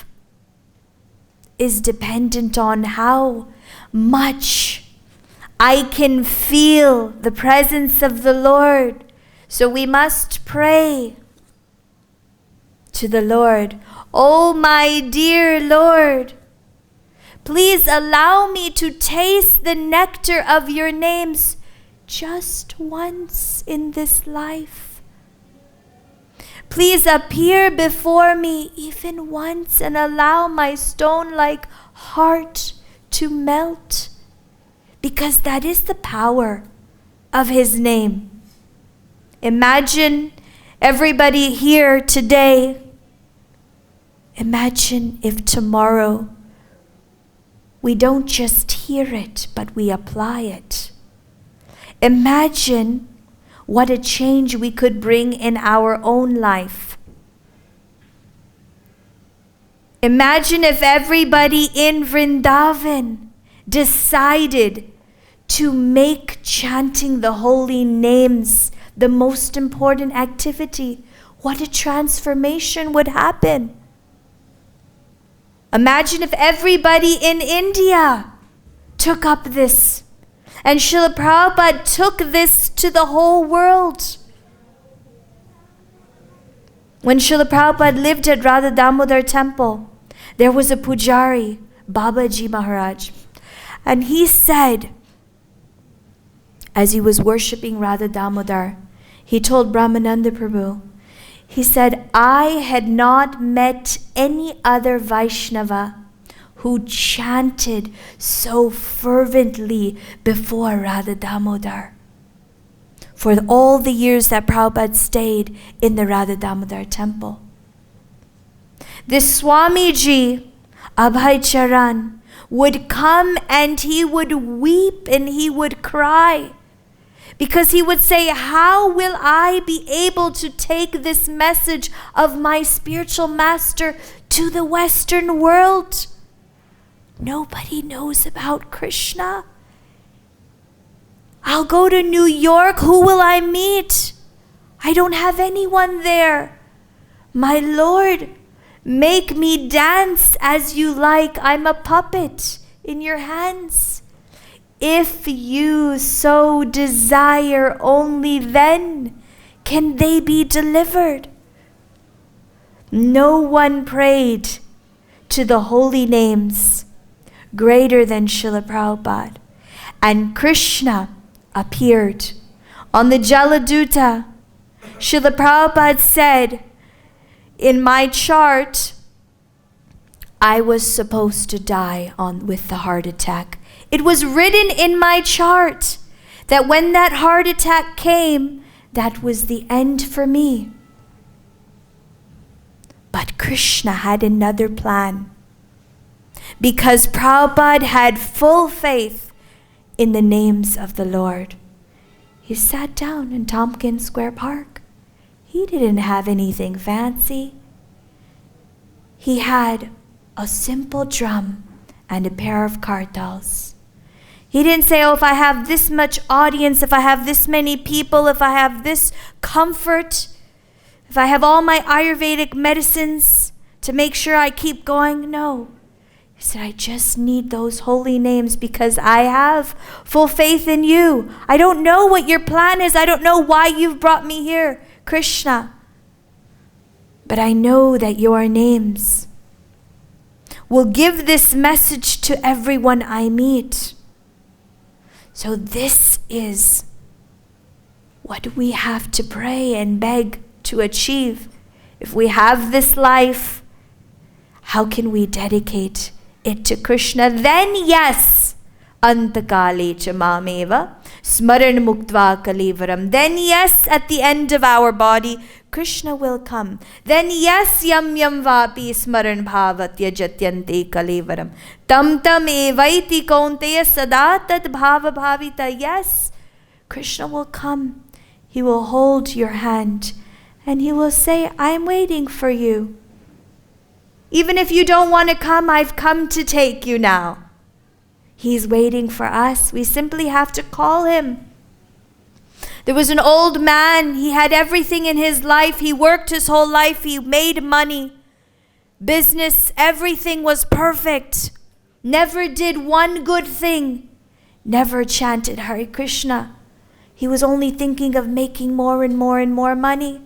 is dependent on how much I can feel the presence of the Lord. So we must pray to the Lord. Oh, my dear Lord, please allow me to taste the nectar of your names just once in this life. Please appear before me even once and allow my stone-like heart to melt, because that is the power of His name. Imagine Everybody here today, imagine if tomorrow we don't just hear it, but we apply it. Imagine what a change we could bring in our own life. Imagine if everybody in Vrindavan decided to make chanting the holy names the most important activity. What a transformation would happen. Imagine if everybody in India took up this, and Srila Prabhupada took this to the whole world. When Srila Prabhupada lived at Radha Damodar temple, there was a pujari, Babaji Maharaj, and he said, as he was worshipping Radha Damodar, he told Brahmananda Prabhu, he said, I had not met any other Vaishnava who chanted so fervently before Radha Damodar for all the years that Prabhupada stayed in the Radha Damodar temple. This Swamiji, Abhay Charan, would come and he would weep and he would cry, because he would say, how will I be able to take this message of my spiritual master to the Western world? Nobody knows about Krishna. I'll go to New York. Who will I meet? I don't have anyone there. My Lord, make me dance as you like. I'm a puppet in your hands. If you so desire, only then can they be delivered. No one prayed to the holy names greater than Srila Prabhupada. And Krishna appeared on the Jaladuta. Srila Prabhupada said, in my chart, I was supposed to die with the heart attack. It was written in my chart that when that heart attack came, that was the end for me. But Krishna had another plan. Because Prabhupada had full faith in the names of the Lord, he sat down in Tompkins Square Park. He didn't have anything fancy. He had a simple drum and a pair of kartals. He didn't say, oh, if I have this much audience, if I have this many people, if I have this comfort, if I have all my Ayurvedic medicines to make sure I keep going. No. He said, I just need those holy names because I have full faith in you. I don't know what your plan is. I don't know why you've brought me here, Krishna. But I know that your names will give this message to everyone I meet. So this is what we have to pray and beg to achieve. If we have this life, how can we dedicate it to Krishna? Then yes, antakale cha mameva smaran muktva kalivaram. Then yes, at the end of our body, Krishna will come. Then yes, yam yam vapi smaran bhavatya jatyante kalivaram. Tam tam evaiti kaunteya sada tad bhava bhavita. Yes, Krishna will come. He will hold your hand and he will say, I'm waiting for you. Even if you don't want to come, I've come to take you now. He's waiting for us. We simply have to call him. There was an old man. He had everything in his life. He worked his whole life. He made money. Business, everything was perfect. Never did one good thing. Never chanted Hare Krishna. He was only thinking of making more and more and more money.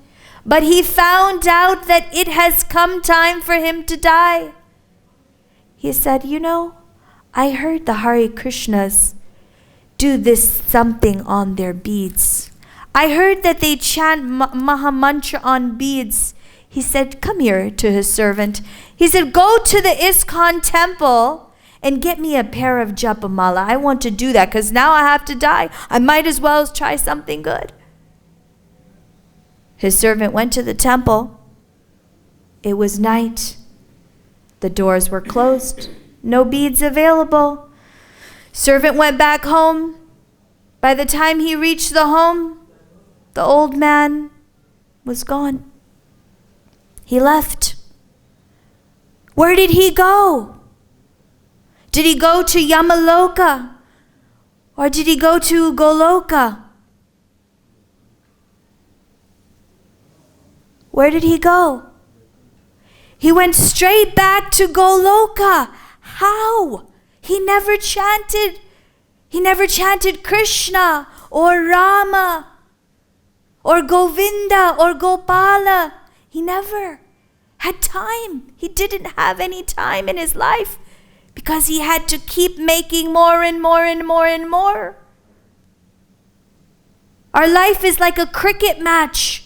But he found out that it has come time for him to die. He said, I heard the Hare Krishnas do this something on their beads. I heard that they chant Maha Mantra on beads. He said, come here to his servant. He said, go to the ISKCON temple and get me a pair of japamala. I want to do that because now I have to die. I might as well try something good. His servant went to the temple. It was night. The doors were closed. No beads available. Servant went back home. By the time he reached the home, the old man was gone. He left. Where did he go? Did he go to Yamaloka? Or did he go to Goloka? Where did he go? He went straight back to Goloka. How? He never chanted Krishna or Rama or Govinda or Gopala. He never had time. He didn't have any time in his life because he had to keep making more and more and more and more. Our life is like a cricket match.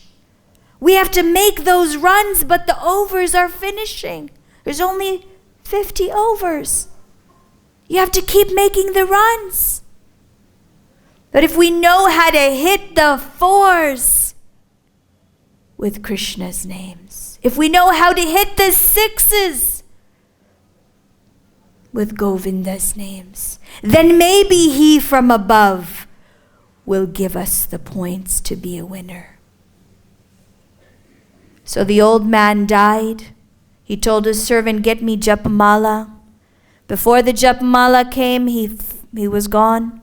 We have to make those runs, but the overs are finishing. There's only 50 overs. You have to keep making the runs. But if we know how to hit the fours with Krishna's names, if we know how to hit the sixes with Govinda's names, then maybe he from above will give us the points to be a winner. So the old man died. He told his servant, get me Japamala. Before the Japamala came, he was gone.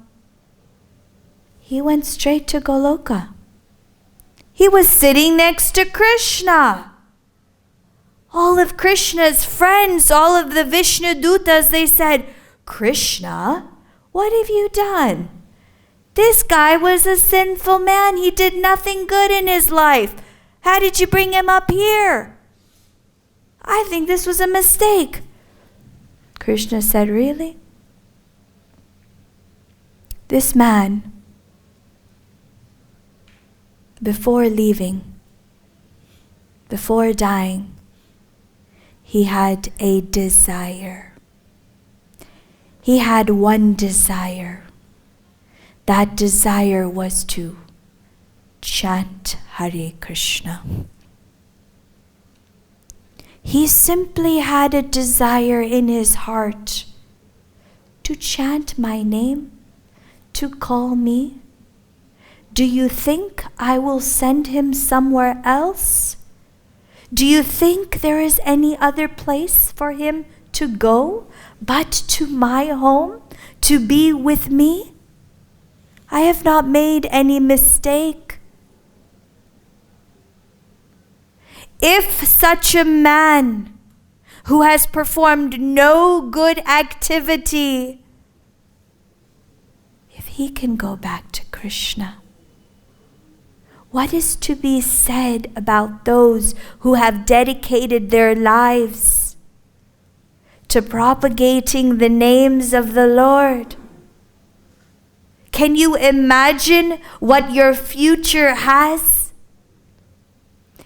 He went straight to Goloka. He was sitting next to Krishna. All of Krishna's friends, all of the Vishnu Dutas, they said, Krishna, what have you done? This guy was a sinful man. He did nothing good in his life. How did you bring him up here? I think this was a mistake. Krishna said, really? This man, before leaving, before dying, he had a desire. He had one desire. That desire was to chant Hare Krishna. He simply had a desire in his heart to chant my name, to call me. Do you think I will send him somewhere else? Do you think there is any other place for him to go but to my home, to be with me? I have not made any mistake. If such a man who has performed no good activity, if he can go back to Krishna, what is to be said about those who have dedicated their lives to propagating the names of the Lord? Can you imagine what your future has?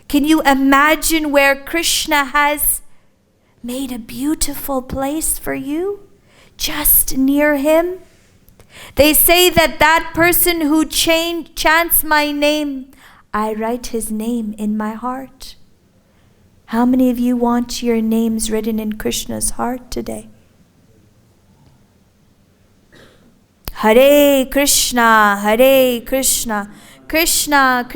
Can you imagine where Krishna has made a beautiful place for you, just near him? They say that that person who chants my name, I write his name in my heart. How many of you want your names written in Krishna's heart today? Hare Krishna, Krishna Krishna,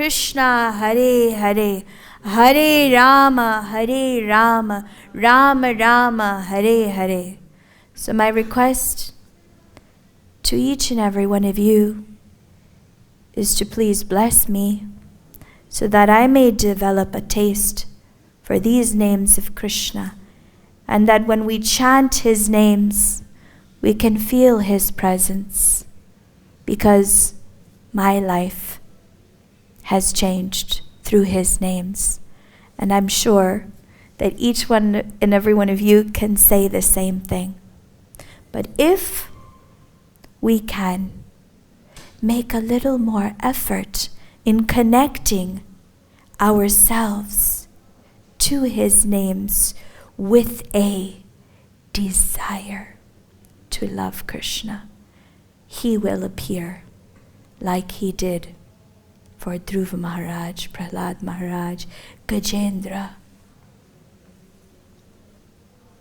Hare Hare, Hare Rama, Rama Rama, Hare Hare. So my request to each and every one of you is to please bless me so that I may develop a taste for these names of Krishna, and that when we chant his names, we can feel his presence, because my life has changed through his names. And I'm sure that each one and every one of you can say the same thing. But if we can make a little more effort in connecting ourselves to his names with a desire to love Krishna, he will appear like he did for Dhruva Maharaj, Prahlad Maharaj, Gajendra.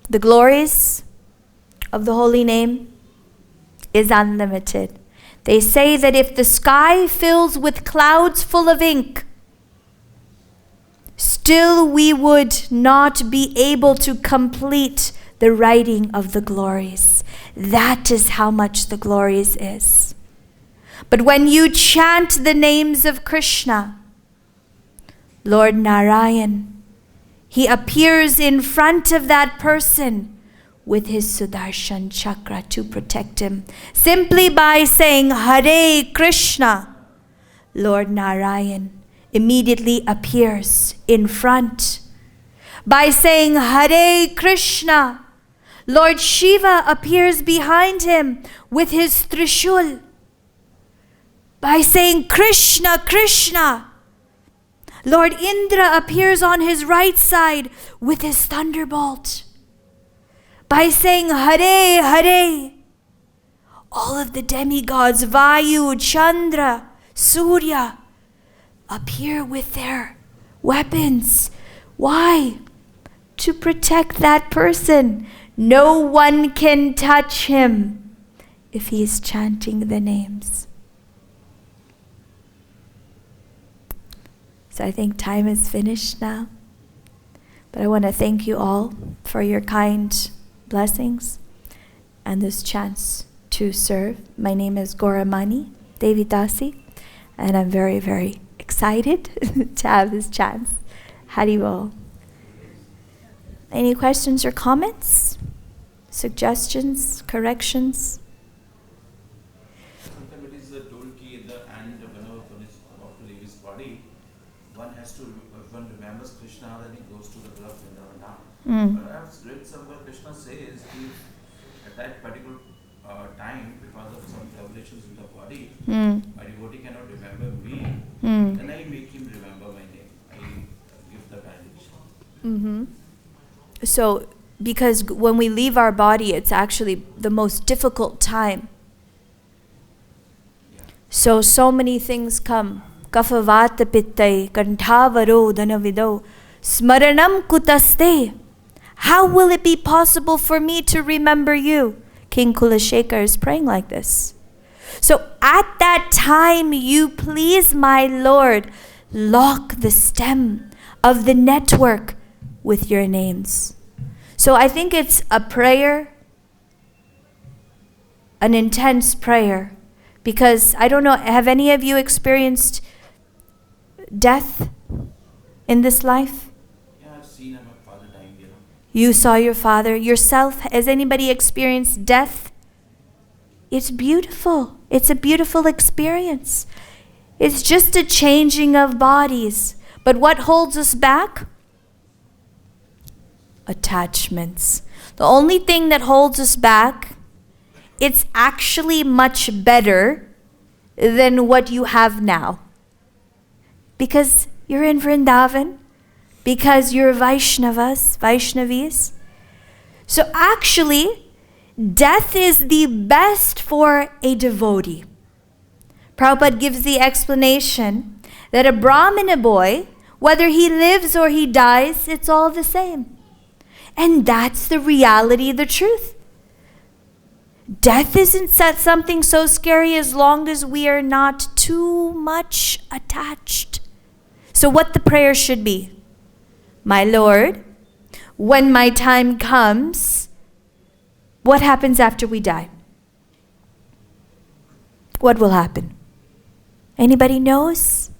The glories of the holy name is unlimited. They say that if the sky fills with clouds full of ink, still we would not be able to complete the writing of the glories. That is how much the glories is. But when you chant the names of Krishna, Lord Narayan, he appears in front of that person with his Sudarshan chakra to protect him. Simply by saying Hare Krishna, Lord Narayan immediately appears in front. By saying Hare Krishna, Lord Shiva appears behind him with his Trishul. By saying Krishna, Krishna, Lord Indra appears on his right side with his thunderbolt. By saying Hare, Hare, all of the demigods, Vayu, Chandra, Surya, appear with their weapons. Why? To protect that person. No one can touch him if he is chanting the names. So I think time is finished now. But I want to thank you all for your kind blessings and this chance to serve. My name is Gaura Devi Dasi, and I'm very, very excited to have this chance. Haribol. Any questions or comments? Suggestions? Corrections? Sometimes it is told ki in the end, whenever one is about to leave his body, one has to, if one remembers Krishna, then he goes to the blood Vrindavan. But I have read somewhere Krishna says if at that particular time, because of some revelations in the body, my devotee cannot remember me, then I make him remember my name. I give the benediction. So, because when we leave our body, it's actually the most difficult time. So many things come. Kafavata pittai, kanthavaro dhanavido, smaranam kutaste. How will it be possible for me to remember you? King Kulashekar is praying like this. So at that time, you please, my Lord, lock the stem of the network with your names. So I think it's a prayer, an intense prayer, because I don't know, have any of you experienced death in this life? Yeah, I've seen my father dying, You saw your father yourself. Has anybody experienced death? It's beautiful. It's a beautiful experience. It's just a changing of bodies. But what holds us back? Attachments. The only thing that holds us back, it's actually much better than what you have now. Because you're in Vrindavan, because you're Vaishnavis. So actually, death is the best for a devotee. Prabhupada gives the explanation that a Brahmana boy, whether he lives or he dies, it's all the same. And that's the reality, the truth. Death isn't something so scary as long as we are not too much attached. So what the prayer should be? My Lord, when my time comes, what happens after we die? What will happen? Anybody knows?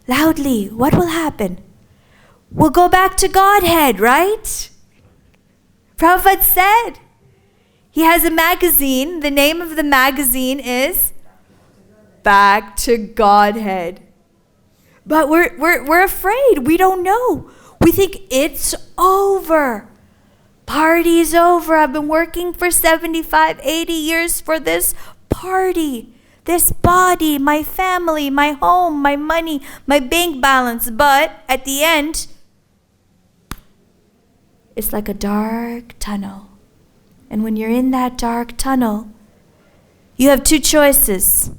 Loudly, what will happen? We'll go back to Godhead, right? Prabhupada said. He has a magazine. The name of the magazine is Back to Godhead. But we're afraid. We don't know. We think it's over. Party's over. I've been working for 75, 80 years for this party. This body, my family, my home, my money, my bank balance. But at the end, it's like a dark tunnel. And when you're in that dark tunnel, you have two choices.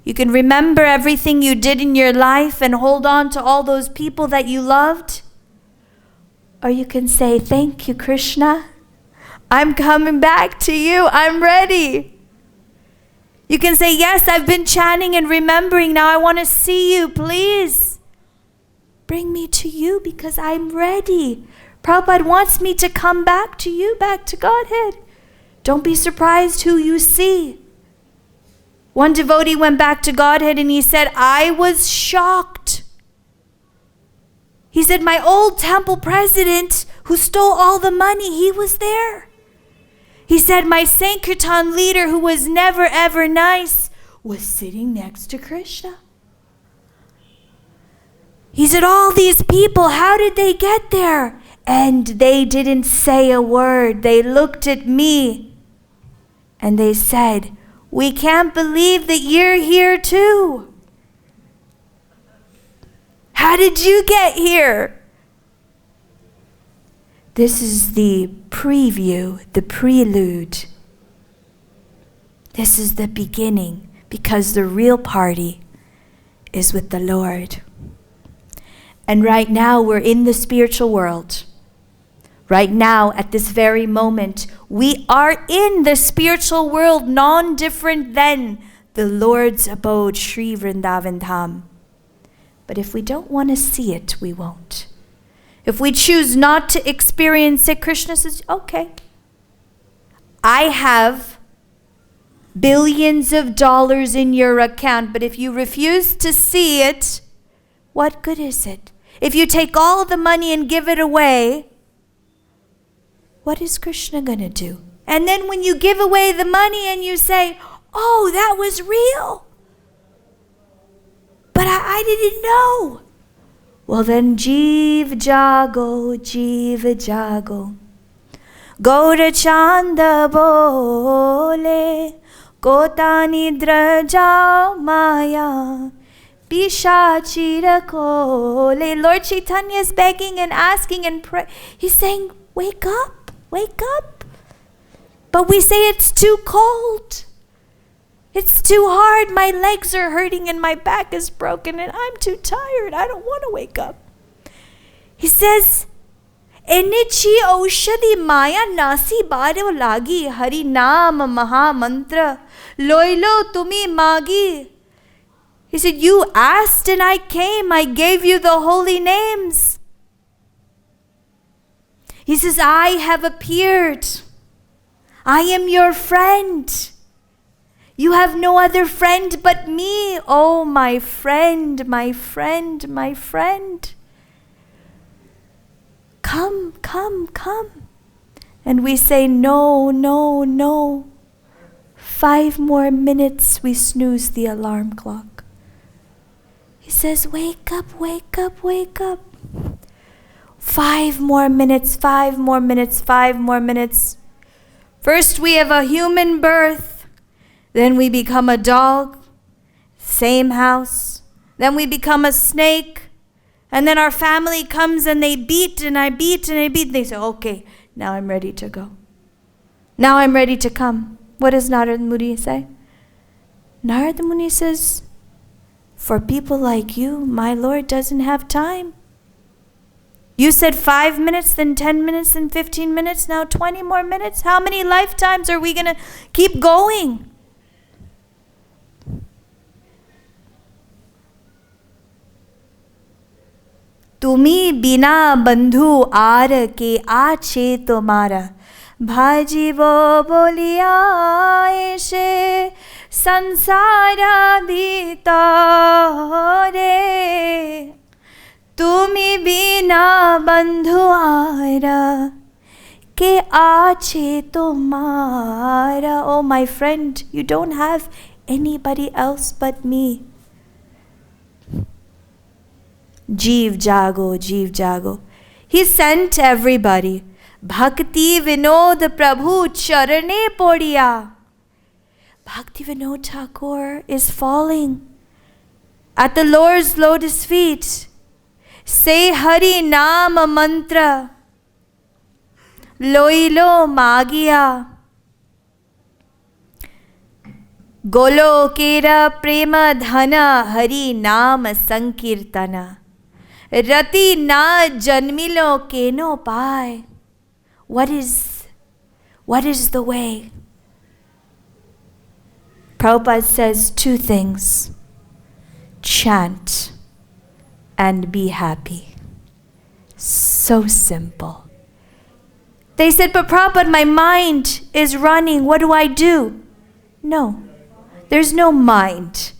You can remember everything you did in your life and hold on to all those people that you loved. Or you can say, thank you, Krishna. I'm coming back to you. I'm ready. You can say, yes, I've been chanting and remembering. Now I want to see you. Please bring me to you because I'm ready. Prabhupada wants me to come back to you, back to Godhead. Don't be surprised who you see. One devotee went back to Godhead and he said, I was shocked. He said, my old temple president who stole all the money, he was there. He said, my Sankirtan leader who was never ever nice was sitting next to Krishna. He said, all these people, how did they get there? And they didn't say a word. They looked at me and they said, we can't believe that you're here too. How did you get here? This is the preview, the prelude. This is the beginning, because the real party is with the Lord. And right now we're in the spiritual world. Right now, at this very moment, we are in the spiritual world, non-different than the Lord's abode, Sri Vrindavan Dham. But if we don't want to see it, we won't. If we choose not to experience it, Krishna says, okay, I have billions of dollars in your account, but if you refuse to see it, what good is it? If you take all the money and give it away, what is Krishna going to do? And then when you give away the money and you say, oh, that was real, but I didn't know. Well then, Jeev Jago, Jeev Jago. Gaura Chanda Bole, Kota Nidra Jao Maya, Pishachira Kole. Lord Chaitanya is begging and asking and praying. He's saying, wake up, wake up. But we say it's too cold. It's too hard. My legs are hurting and my back is broken and I'm too tired. I don't want to wake up. He says, Enichi Aushadi Maya Nasi Bado Lagi Hari Naam Maha Mantra Loilo Tumi Magi. He said, you asked and I came. I gave you the holy names. He says, I have appeared. I am your friend. You have no other friend but me. Oh, my friend, my friend, my friend. Come, come, come. And we say, no, no, no. 5 more minutes, we snooze the alarm clock. He says, wake up, wake up, wake up. 5 more minutes, 5 more minutes, 5 more minutes. First we have a human birth. Then we become a dog, same house. Then we become a snake. And then our family comes and they beat and I beat and I beat. They say, okay, now I'm ready to go. Now I'm ready to come. What does Narad Muni say? Narad Muni says, for people like you, my Lord doesn't have time. You said 5 minutes, then 10 minutes, then 15 minutes, now 20 more minutes. How many lifetimes are we going to keep going? तुमी बिना बंधु are के आछे तुम्हारा भाजीवो बोलिया ऐसे संसारा भीतरे तुमी बिना बंधु आर के आछे तुम्हारा. Oh my friend, you don't have anybody else but me. Jeev Jago, Jeev Jago. He sent everybody. Bhakti Vinod Prabhu Charane Podiya. Bhakti Vinod Thakur is falling at the Lord's lotus feet. Say Hari Naam Mantra. Loilo Magiya. Golokera prema dhana hari nama sankirtana. Rati na janmilo keno pai. What is the way? Prabhupada says two things. Chant and be happy. So simple. They said, but Prabhupada, my mind is running. What do I do? No, there's no mind.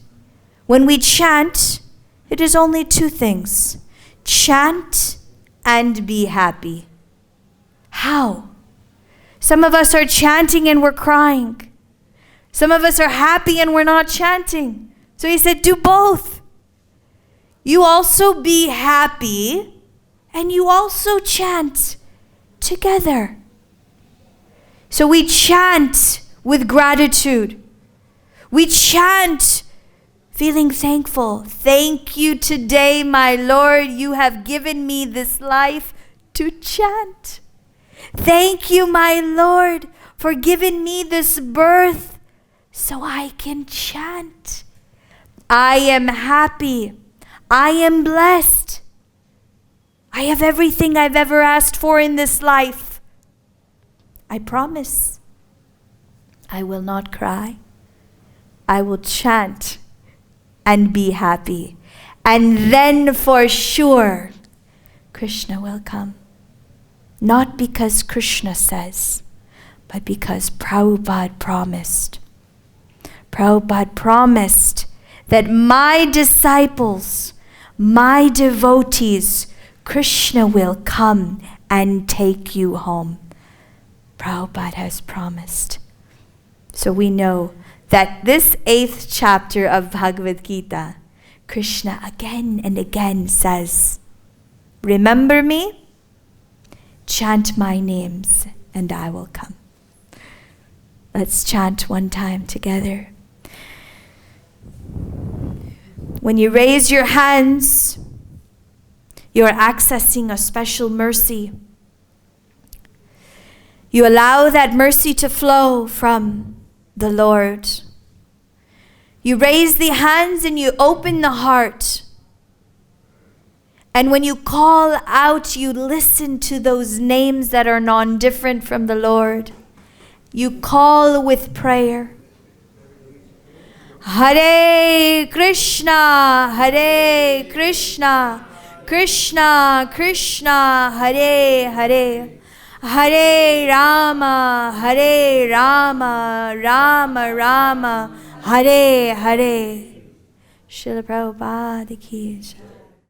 When we chant, it is only two things. Chant and be happy. How? Some of us are chanting and we're crying. Some of us are happy and we're not chanting. So he said, do both. You also be happy and you also chant together. So we chant with gratitude. We chant feeling thankful. Thank you today, my Lord. You have given me this life to chant. Thank you, my Lord, for giving me this birth so I can chant. I am happy. I am blessed. I have everything I've ever asked for in this life. I promise I will not cry. I will chant and be happy. And then for sure, Krishna will come. Not because Krishna says, but because Prabhupada promised. Prabhupada promised that my disciples, my devotees, Krishna will come and take you home. Prabhupada has promised. So we know that this 8th chapter of Bhagavad-Gita, Krishna again and again says, remember me, chant my names, and I will come. Let's chant one time together. When you raise your hands, you are accessing a special mercy. You allow that mercy to flow from the Lord. You raise the hands and you open the heart. And when you call out, you listen to those names that are non-different from the Lord. You call with prayer. Hare Krishna, Hare Krishna, Krishna Krishna, Hare Hare, Hare Rama, Hare Rama, Rama Rama, Hare Hare. Srila Prabhupada ki jai.